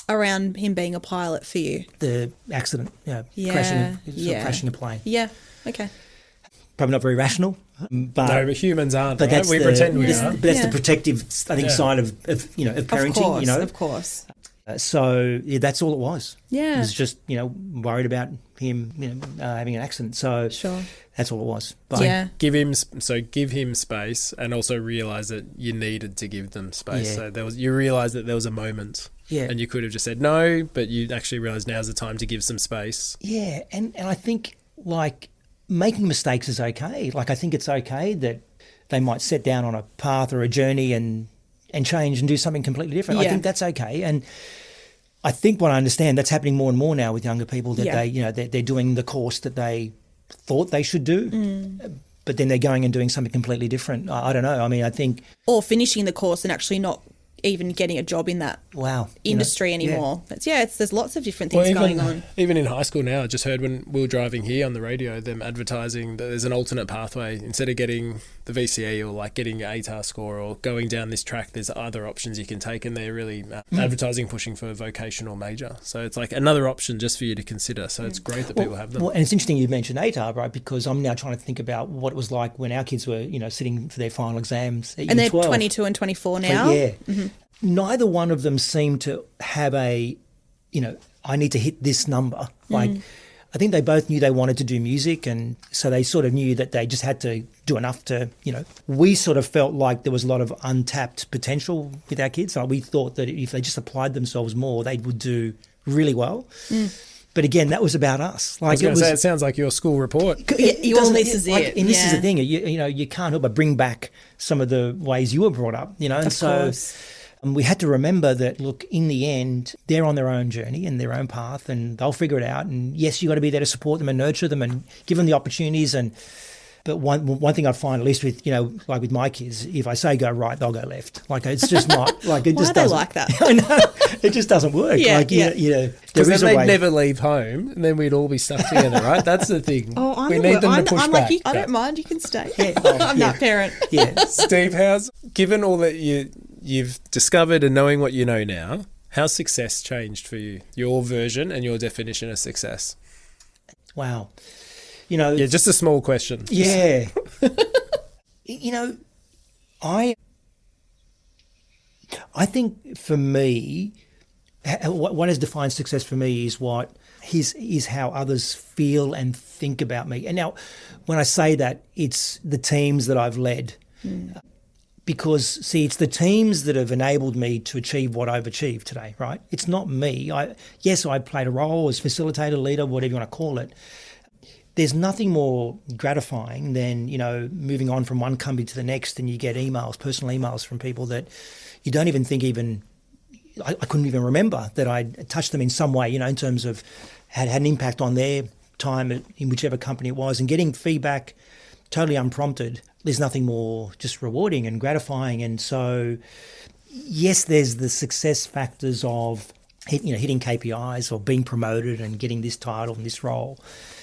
Speaker 2: around him being a pilot for you?
Speaker 1: The accident, crashing a plane.
Speaker 2: Yeah, okay.
Speaker 1: Probably not very rational.
Speaker 5: But humans aren't.
Speaker 1: But
Speaker 5: right? We pretend we are.
Speaker 1: But that's the protective, I think, side of parenting.
Speaker 2: Of course.
Speaker 1: So that's all it was.
Speaker 2: Yeah.
Speaker 1: It was just worried about him having an accident. So
Speaker 2: sure.
Speaker 1: That's all it was. But
Speaker 5: give him space, and also realise that you needed to give them space.
Speaker 1: Yeah.
Speaker 5: So you realise that there was a moment.
Speaker 1: Yeah.
Speaker 5: And you could have just said no, but you actually realise now's the time to give some space.
Speaker 1: Yeah, and I think making mistakes is okay. I think it's okay that they might set down on a path or a journey and change and do something completely different.
Speaker 2: Yeah.
Speaker 1: I think that's okay. And I think what I understand, that's happening more and more now with younger people, that they're doing the course that they thought they should do, but then they're going and doing something completely different. I don't know. I mean, I think...
Speaker 2: Or finishing the course and actually not even getting a job in that industry anymore. There's lots of different things going on.
Speaker 5: Even in high school now, I just heard when we were driving here on the radio, them advertising that there's an alternate pathway. Instead of getting the VCE or getting your ATAR score or going down this track, there's other options you can take, and they're really advertising, pushing for a vocational major. So it's another option just for you to consider. So it's great that people have them.
Speaker 1: Well, and it's interesting you mentioned ATAR, right? Because I'm now trying to think about what it was like when our kids were, sitting for their final exams at
Speaker 2: And they're
Speaker 1: year 12.
Speaker 2: 22 and 24 now.
Speaker 1: Yeah. Mm-hmm. Neither one of them seemed to have I need to hit this number. I think they both knew they wanted to do music, and so they sort of knew that they just had to do enough to, we sort of felt like there was a lot of untapped potential with our kids. We thought that if they just applied themselves more, they would do really well. But again, that was about us.
Speaker 5: I was going to say, it sounds like your school report.
Speaker 2: This is it.
Speaker 1: And this is the thing, you can't help but bring back some of the ways you were brought up, and
Speaker 2: of course.
Speaker 1: We had to remember that, look, in the end, they're on their own journey and their own path, and they'll figure it out. And yes, you've got to be there to support them and nurture them and give them the opportunities. And But one thing I find, at least with, like with my kids, if I say go right, they'll go left. Like it's just not like it
Speaker 2: Why
Speaker 1: just
Speaker 2: are they
Speaker 1: doesn't.
Speaker 2: like that?
Speaker 1: I know it just doesn't work.
Speaker 2: Yeah,
Speaker 1: like
Speaker 2: yeah.
Speaker 1: there
Speaker 5: Because then
Speaker 1: is a
Speaker 5: they'd
Speaker 1: way.
Speaker 5: never leave home, and then we'd all be stuck together, right? That's the thing.
Speaker 2: Oh,
Speaker 5: we need them to push
Speaker 2: I'm
Speaker 5: back.
Speaker 2: like, I don't mind. You can stay.
Speaker 1: Yeah,
Speaker 2: I'm that parent.
Speaker 1: Yeah.
Speaker 5: Steve, given all that you've discovered and knowing what you know now, how's success changed for you? Your version and your definition of success?
Speaker 1: Wow.
Speaker 5: Yeah, just a small question.
Speaker 1: Yeah. I think for me, what has defined success for me is how others feel and think about me. And now, when I say that, it's the teams that I've led. Because, see, it's the teams that have enabled me to achieve what I've achieved today, right? It's not me. Yes, I played a role as facilitator, leader, whatever you want to call it. There's nothing more gratifying than, moving on from one company to the next, and you get personal emails from people that you don't even think I couldn't even remember that I'd touched them in some way, in terms of had an impact on their time in whichever company it was, and getting feedback totally unprompted. There's nothing more just rewarding and gratifying. And so, yes, there's the success factors of hitting KPIs or being promoted and getting this title and this role.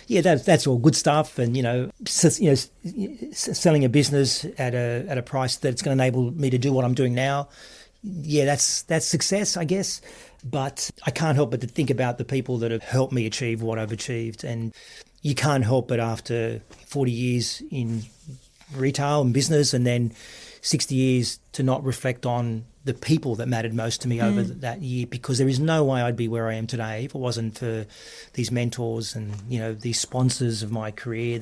Speaker 1: Yeah, that's all good stuff, and selling a business at a price that's going to enable me to do what I'm doing now. Yeah, that's success, I guess. But I can't help but to think about the people that have helped me achieve what I've achieved, and you can't help but after 40 years in retail and business, and then 60 years to not reflect on the people that mattered most to me over that year, because there is no way I'd be where I am today if it wasn't for these mentors and, these sponsors of my career,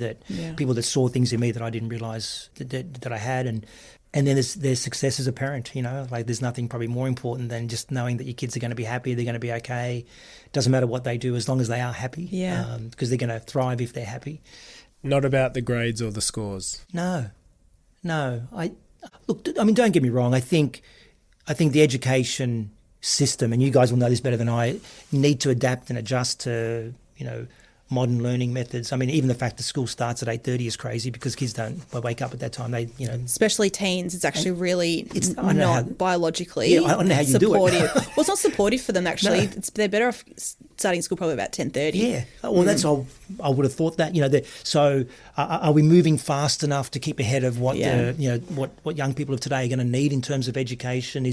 Speaker 1: people that saw things in me that I didn't realise that I had. And then there's success as a parent, like there's nothing probably more important than just knowing that your kids are going to be happy, they're going to be okay. Doesn't matter what they do as long as they are happy, because they're going to thrive if they're happy.
Speaker 5: Not about the grades or the scores.
Speaker 1: No. Look, I mean, don't get me wrong. I think the education system, and you guys will know this better than I, need to adapt and adjust to, modern learning methods. I mean, even the fact that school starts at 8:30 is crazy because kids don't wake up at that time. They,
Speaker 2: Especially teens, it's actually really
Speaker 1: I know how,
Speaker 2: biologically
Speaker 1: I don't know how you
Speaker 2: supportive.
Speaker 1: do it.
Speaker 2: Well, it's not supportive for them, actually.
Speaker 1: No.
Speaker 2: They're better off starting school probably about 10:30.
Speaker 1: Yeah. Well, that's all. I would have thought that. So are we moving fast enough to keep ahead of what what young people of today are going to need in terms of education?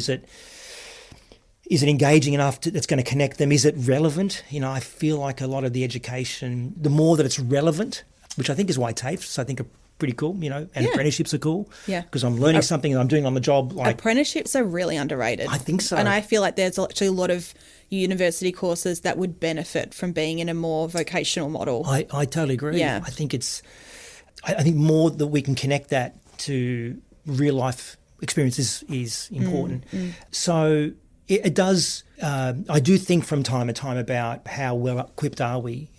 Speaker 1: Is it engaging enough that's going to connect them? Is it relevant? I feel like a lot of the education, the more that it's relevant, which I think is why TAFEs I think are pretty cool, and apprenticeships are cool.
Speaker 2: Yeah.
Speaker 1: Because I'm learning something and I'm doing on the job.
Speaker 2: Apprenticeships are really underrated.
Speaker 1: I think so.
Speaker 2: And I feel like there's actually a lot of university courses that would benefit from being in a more vocational model.
Speaker 1: I totally agree.
Speaker 2: Yeah.
Speaker 1: I think I think more that we can connect that to real life experiences is important. So it does. I do think from time to time about how well equipped are we,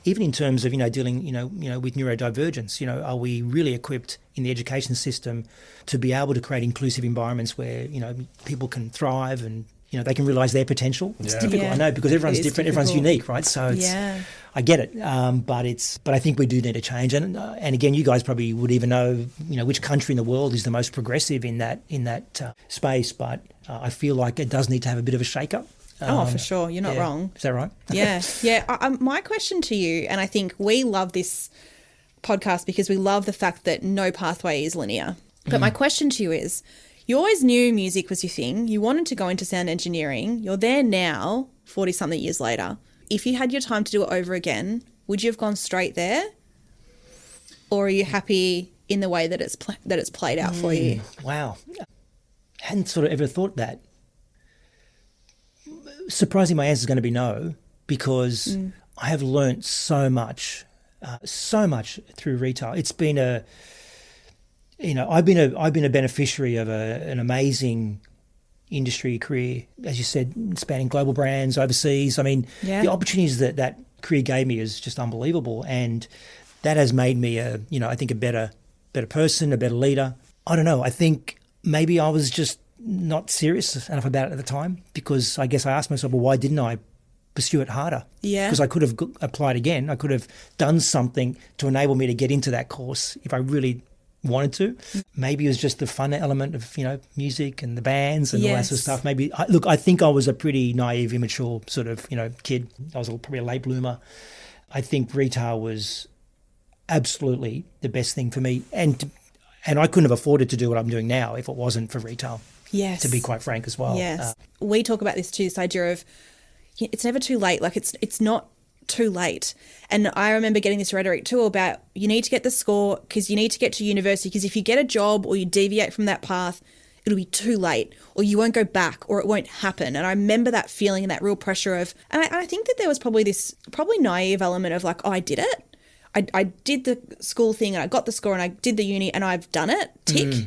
Speaker 1: even in terms of dealing with neurodivergence. Are we really equipped in the education system to be able to create inclusive environments where people can thrive and they can realise their potential? It's difficult, I know, because everyone's different, everyone's unique, right? So it's, I get it, but I think we do need to change. And again, you guys probably would even know which country in the world is the most progressive in that space. But I feel like it does need to have a bit of a shake-up.
Speaker 2: For sure. You're not wrong.
Speaker 1: Is that right?
Speaker 2: Yeah. My question to you, and I think we love this podcast because we love the fact that no pathway is linear. But my question to you is, you always knew music was your thing. You wanted to go into sound engineering. You're there now, 40-something years later. If you had your time to do it over again, would you have gone straight there? Or are you happy in the way that it's played out for you?
Speaker 1: Wow. Hadn't sort of ever thought that. Surprisingly, my answer is going to be no, because I have learnt so much through retail. It's been I've been a beneficiary of an amazing industry career, as you said, spanning global brands overseas. I mean, the opportunities that career gave me is just unbelievable, and that has made me I think a better person, a better leader. I don't know. I think maybe I was just not serious enough about it at the time, because I guess I asked myself, well, why didn't I pursue it harder.
Speaker 2: Yeah.
Speaker 1: Because I could have applied again. I could have done something to enable me to get into that course if I really wanted to. Maybe it was just the fun element of, music and the bands and all that sort of
Speaker 2: Yes.
Speaker 1: stuff. Maybe, I think I was a pretty naive, immature sort of, kid. I was probably a late bloomer. I think retail was absolutely the best thing for me. And I couldn't have afforded to do what I'm doing now if it wasn't for retail.
Speaker 2: Yes.
Speaker 1: To be quite frank as well.
Speaker 2: Yes. We talk about this too, this idea of it's never too late. Like it's not too late. And I remember getting this rhetoric too about you need to get the score because you need to get to university, because if you get a job or you deviate from that path, it'll be too late, or you won't go back, or it won't happen. And I remember that feeling and that real pressure of, and I think that there was probably this naive element of like, oh, I did it. I did the school thing and I got the score and I did the uni and I've done it, tick.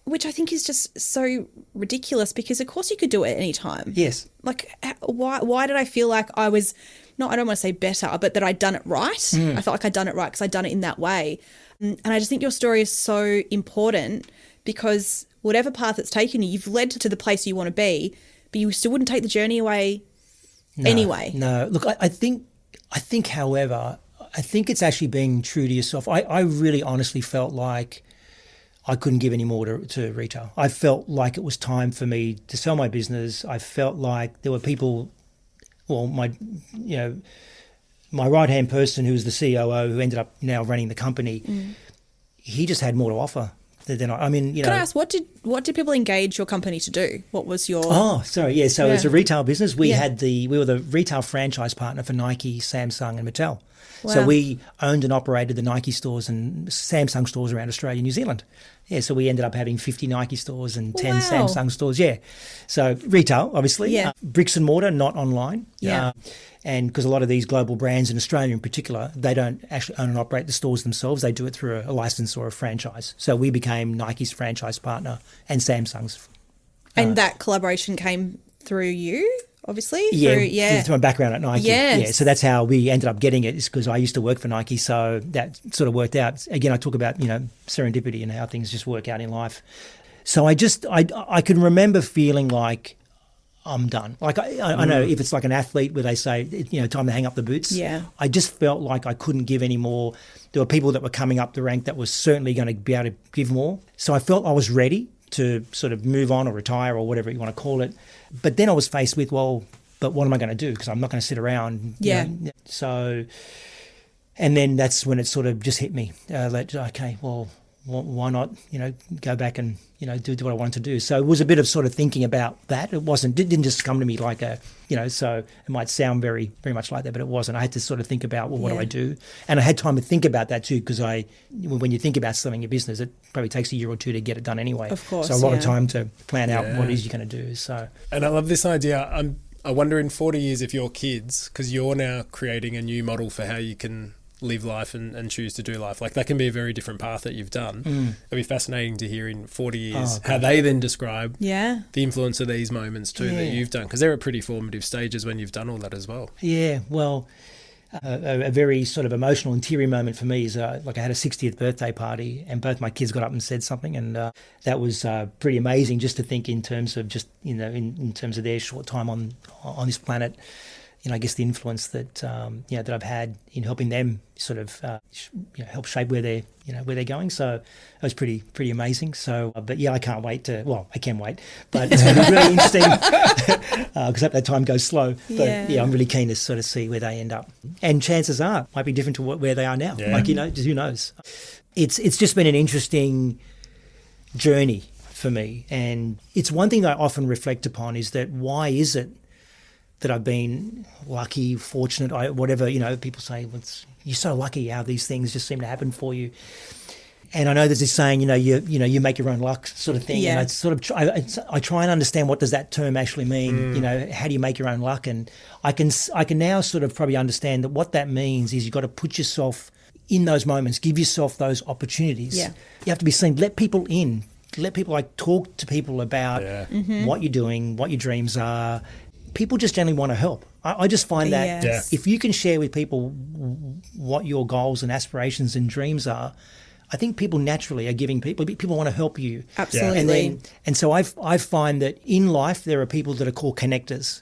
Speaker 2: Which I think is just so ridiculous, because of course you could do it at any time.
Speaker 1: Yes.
Speaker 2: Like, why did I feel like I was, I don't want to say better, but that I'd done it right. I felt like I'd done it right because I'd done it in that way. And I just think your story is so important, because whatever path it's taken you, you've led to the place you want to be, but you still wouldn't take the journey away anyway.
Speaker 1: No. Look, I think, however, I think it's actually being true to yourself. I really honestly felt like I couldn't give any more to retail. I felt like it was time for me to sell my business. I felt like there were people, my right-hand person who was the COO, who ended up now running the company, he just had more to offer than I mean,
Speaker 2: Can I ask, what did people engage your company to do? What was your...
Speaker 1: Oh, sorry, yeah. So it's a retail business. We were the retail franchise partner for Nike, Samsung and Mattel.
Speaker 2: Wow.
Speaker 1: So we owned and operated the Nike stores and Samsung stores around Australia and New Zealand. Yeah, so we ended up having 50 Nike stores and 10 Samsung stores. Yeah. So retail, obviously.
Speaker 2: Yeah.
Speaker 1: Bricks and mortar, not online.
Speaker 2: Yeah.
Speaker 1: And because a lot of these global brands in Australia in particular, they don't actually own and operate the stores themselves. They do it through a license or a franchise. So we became Nike's franchise partner and Samsung's.
Speaker 2: And that collaboration came through you, obviously?
Speaker 1: Yeah, through my background at Nike.
Speaker 2: Yes.
Speaker 1: Yeah, so that's how we ended up getting it, is because I used to work for Nike, so that sort of worked out. Again, I talk about, serendipity and how things just work out in life. So I can remember feeling like I'm done. Like I know if it's like an athlete where they say, time to hang up the boots.
Speaker 2: Yeah.
Speaker 1: I just felt like I couldn't give any more. There were people that were coming up the rank that was certainly going to be able to give more. So I felt I was ready to sort of move on or retire or whatever you want to call it. But then I was faced with, but what am I going to do? Because I'm not going to sit around.
Speaker 2: Yeah.
Speaker 1: So, and then that's when it sort of just hit me. Why not, go back and, do what I wanted to do. So it was a bit of sort of thinking about that. It didn't just come to me like so it might sound very, very much like that, but it wasn't. I had to sort of think about, what do I do? And I had time to think about that too, because when you think about selling your business, it probably takes a year or two to get it done anyway.
Speaker 2: Of course.
Speaker 1: So a lot of time to plan out what it is you're going to do. So.
Speaker 5: And I love this idea. I wonder in 40 years if your kids, because you're now creating a new model for how you can live life and choose to do life. Like that can be a very different path that you've done. It'll be fascinating to hear in 40 years how they then describe the influence of these moments too that you've done, because they're at pretty formative stages when you've done all that as well.
Speaker 1: Yeah, well, a very sort of emotional interior moment for me is like I had a 60th birthday party and both my kids got up and said something, and that was pretty amazing just to think in terms of just, in terms of their short time on this planet. I guess the influence that that I've had in helping them sort of help shape where they're going. So it was pretty amazing. So, but yeah, I can't wait I can wait, but it's going to be really interesting because that time goes slow. But I'm really keen to sort of see where they end up. And chances are it might be different to where they are now. Yeah. Like who knows? It's just been an interesting journey for me, and it's one thing that I often reflect upon is that why is it that I've been lucky, fortunate, whatever, people say, you're so lucky how these things just seem to happen for you. And I know there's this saying, you make your own luck sort of thing.
Speaker 2: Yeah.
Speaker 1: And I sort of I try and understand what does that term actually mean. How do you make your own luck? And I can now sort of probably understand that what that means is you've got to put yourself in those moments, give yourself those opportunities. Yeah. You have to be seen, let people in, let people talk to people about what you're doing, what your dreams are. People just generally want to help. I just find that if you can share with people what your goals and aspirations and dreams are, I think people naturally are giving people want to help you.
Speaker 2: Absolutely.
Speaker 1: And so I find that in life there are people that are called connectors.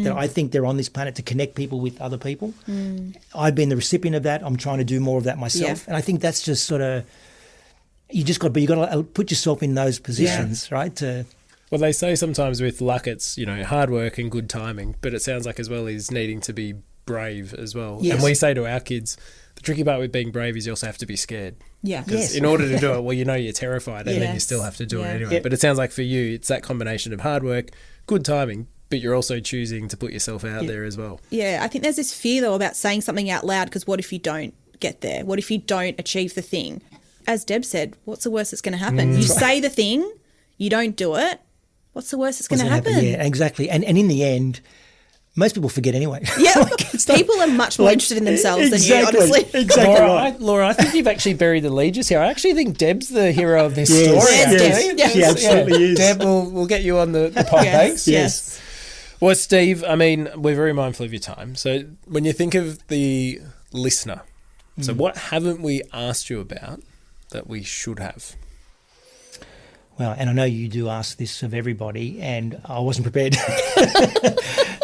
Speaker 1: that I think they're on this planet to connect people with other people. I've been the recipient of that. I'm trying to do more of that myself. And I think that's just sort of, you got to put yourself in those positions, right?
Speaker 5: Well, they say sometimes with luck, it's, hard work and good timing, but it sounds like as well is needing to be brave as well.
Speaker 1: Yes.
Speaker 5: And we say to our kids, the tricky part with being brave is you also have to be scared.
Speaker 2: Yeah.
Speaker 5: Because in order to do it, well, you're terrified and then you still have to do it anyway.
Speaker 1: Yeah.
Speaker 5: But it sounds like for you, it's that combination of hard work, good timing, but you're also choosing to put yourself out there as well.
Speaker 2: Yeah, I think there's this fear, though, about saying something out loud, because what if you don't get there? What if you don't achieve the thing? As Deb said, what's the worst that's going to happen? You say the thing, you don't do it, what's the worst that's going to happen?
Speaker 1: Yeah, exactly. And in the end, most people forget anyway.
Speaker 2: Yeah, people are much more interested in themselves than you, honestly.
Speaker 1: Exactly.
Speaker 5: Laura, I think you've actually buried the lead just here. I actually think Deb's the hero of this
Speaker 1: Yes,
Speaker 5: story.
Speaker 2: yes,
Speaker 5: actually.
Speaker 2: yes.
Speaker 1: She absolutely is.
Speaker 5: Deb, we'll get you on the pod, thanks.
Speaker 2: Yes.
Speaker 5: Well, Steve, I mean, we're very mindful of your time. So when you think of the listener, so what haven't we asked you about that we should have?
Speaker 1: Well, and I know you do ask this of everybody, and I wasn't prepared.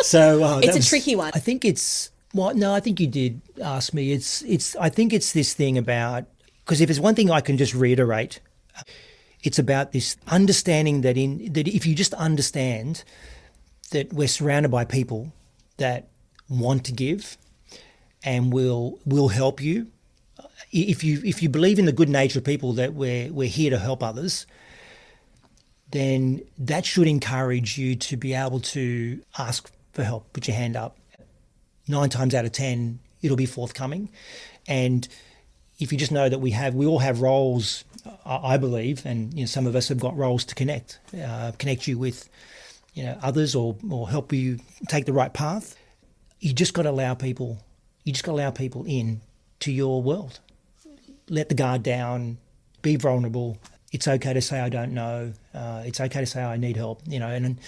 Speaker 1: So
Speaker 2: It's a tricky one.
Speaker 1: I think it's no. I think you did ask me. I think it's this thing about, because if there's one thing I can just reiterate, it's about this understanding that if you just understand that we're surrounded by people that want to give and will help you. If you believe in the good nature of people, that we're here to help others, then that should encourage you to be able to ask for help, put your hand up. 9 times out of 10, it'll be forthcoming. And if you just know that we all have roles, I believe, and some of us have got roles to connect you with others or help you take the right path. You just got to allow people in to your world. Let the guard down, be vulnerable. It's okay to say I don't know. It's okay to say I need help. And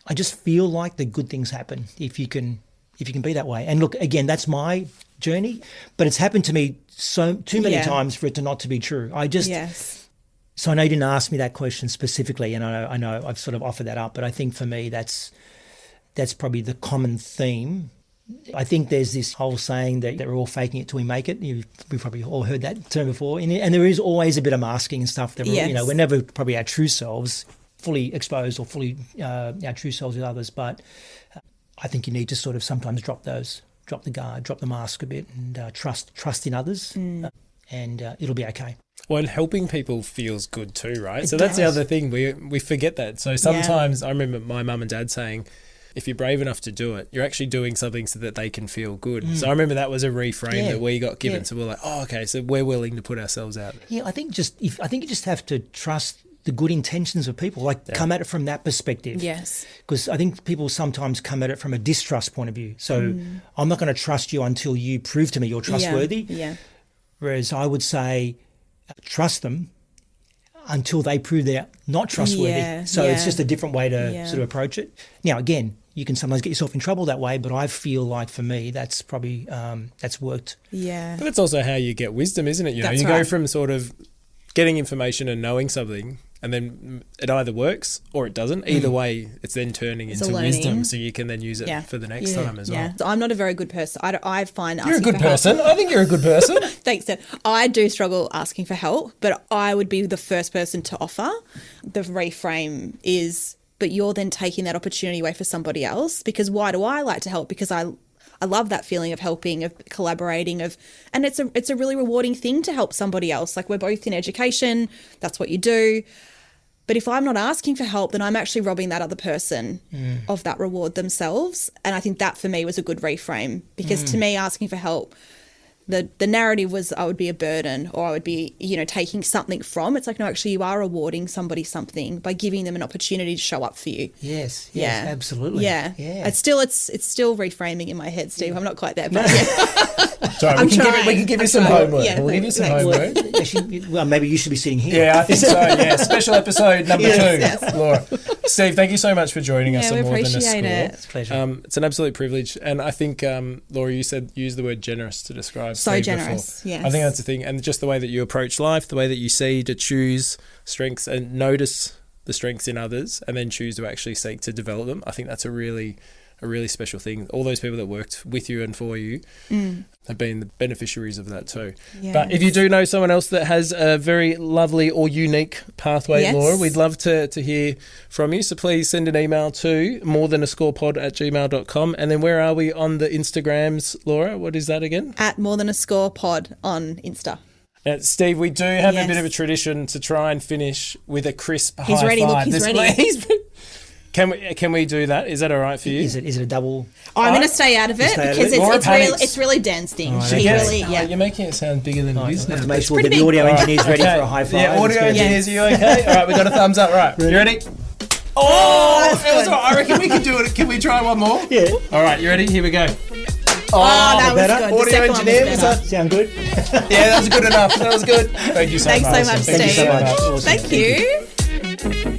Speaker 1: I just feel like the good things happen if you can be that way. And look, again, that's my journey, but it's happened to me too many times for it to not to be true. So I know you didn't ask me that question specifically, and I know I've sort of offered that up, but I think for me that's probably the common theme. I think there's this whole saying that we're all faking it till we make it. We've probably all heard that term before. And there is always a bit of masking and stuff. That we're never probably our true selves, fully exposed or fully our true selves with others. But I think you need to sort of sometimes drop the guard, drop the mask a bit, and trust in others, and it'll be okay.
Speaker 5: Well, and helping people feels good too, right? So that's the other thing. We forget that. So sometimes I remember my mum and dad saying, if you're brave enough to do it, you're actually doing something so that they can feel good. So I remember that was a reframe that we got given. So we're like, oh, okay, so we're willing to put ourselves out there.
Speaker 1: Yeah, I think you just have to trust the good intentions of people, come at it from that perspective.
Speaker 2: Yes.
Speaker 1: Because I think people sometimes come at it from a distrust point of view. So I'm not going to trust you until you prove to me you're trustworthy.
Speaker 2: Yeah.
Speaker 1: Whereas I would say trust them until they prove they're not trustworthy.
Speaker 2: Yeah,
Speaker 1: so it's just a different way to sort of approach it. Now, again, you can sometimes get yourself in trouble that way, but I feel like for me, that's probably, that's worked.
Speaker 2: Yeah.
Speaker 5: But it's also how you get wisdom, isn't it? You go from sort of getting information and knowing something, and then it either works or it doesn't. Either way, it's then turning into wisdom, so you can then use it for the next time as well.
Speaker 2: So I'm not a very good person. I find
Speaker 5: you're a good person. I think you're a good person.
Speaker 2: Thanks, Deb. I do struggle asking for help, but I would be the first person to offer. The reframe is, but you're then taking that opportunity away for somebody else. Because why do I like to help? Because I love that feeling of helping, of collaborating, and it's a really rewarding thing to help somebody else. Like, we're both in education, that's what you do. But if I'm not asking for help, then I'm actually robbing that other person of that reward themselves. And I think that for me was a good reframe, because to me, asking for help, the narrative was I would be a burden, or I would be, taking something from. It's like, no, actually you are rewarding somebody something by giving them an opportunity to show up for you.
Speaker 1: Yes, absolutely.
Speaker 2: Yeah. It's still reframing in my head, Steve. I'm not quite there, but
Speaker 5: Sorry, we can give you some homework.
Speaker 2: Yeah,
Speaker 5: we'll give you some homework.
Speaker 1: Well, maybe you should be sitting here.
Speaker 5: Yeah, I think so. Yeah, special episode number 2, Laura. Steve, thank you so much for joining us on More Than a Score.
Speaker 1: It's a pleasure.
Speaker 5: It's an absolute privilege, and I think Laura, you used the word generous to describe.
Speaker 2: So
Speaker 5: Steve
Speaker 2: generous.
Speaker 5: Before.
Speaker 2: Yes.
Speaker 5: I think that's the thing, and just the way that you approach life, the way that you see to choose strengths and notice the strengths in others, and then choose to actually seek to develop them. I think that's a really a really special thing. All those people that worked with you and for you have been the beneficiaries of that too.
Speaker 2: Yes.
Speaker 5: But if you do know someone else that has a very lovely or unique pathway,
Speaker 2: Yes.
Speaker 5: Laura, we'd love to hear from you. So please send an email to morethanascorepod@gmail.com. And then where are we on the Instagrams, Laura? What is that again?
Speaker 2: At More Than a Score Pod on Insta.
Speaker 5: Steve, we do have
Speaker 2: Yes.
Speaker 5: a bit of a tradition to try and finish with a crisp
Speaker 2: He's
Speaker 5: high
Speaker 2: ready. Look,
Speaker 5: five.
Speaker 2: he's ready.
Speaker 5: Can we do that? Is that all right for you?
Speaker 1: Is it a double?
Speaker 2: Oh, I'm going to stay out of it
Speaker 1: stay out of
Speaker 2: because
Speaker 1: it?
Speaker 5: Laura
Speaker 2: it's really Dan's thing.
Speaker 1: Oh,
Speaker 2: She
Speaker 1: okay.
Speaker 2: really, yeah.
Speaker 5: You're making it sound bigger than it is.
Speaker 1: I have to
Speaker 5: now.
Speaker 1: make sure
Speaker 2: pretty
Speaker 1: that the
Speaker 2: big.
Speaker 1: audio engineer's ready
Speaker 5: Okay.
Speaker 1: for a high five.
Speaker 5: Yeah, audio
Speaker 1: It's gonna-
Speaker 5: engineers, are you okay? All right, we got a thumbs up. Right, you ready? Oh, that was all right. I reckon we can do it. Can we try one more?
Speaker 1: Yeah.
Speaker 5: All right, you ready? Here we go.
Speaker 2: Oh, that was
Speaker 1: better?
Speaker 2: good. The
Speaker 5: Audio
Speaker 2: second one
Speaker 5: engineer,
Speaker 2: was
Speaker 5: was
Speaker 2: better.
Speaker 5: that?
Speaker 1: Sound good?
Speaker 5: Yeah, that was good enough. That was good. Thank you so
Speaker 2: Thanks
Speaker 5: much.
Speaker 2: so much,
Speaker 1: Thank you
Speaker 2: Steve.
Speaker 1: so much. Awesome.
Speaker 2: Thank you.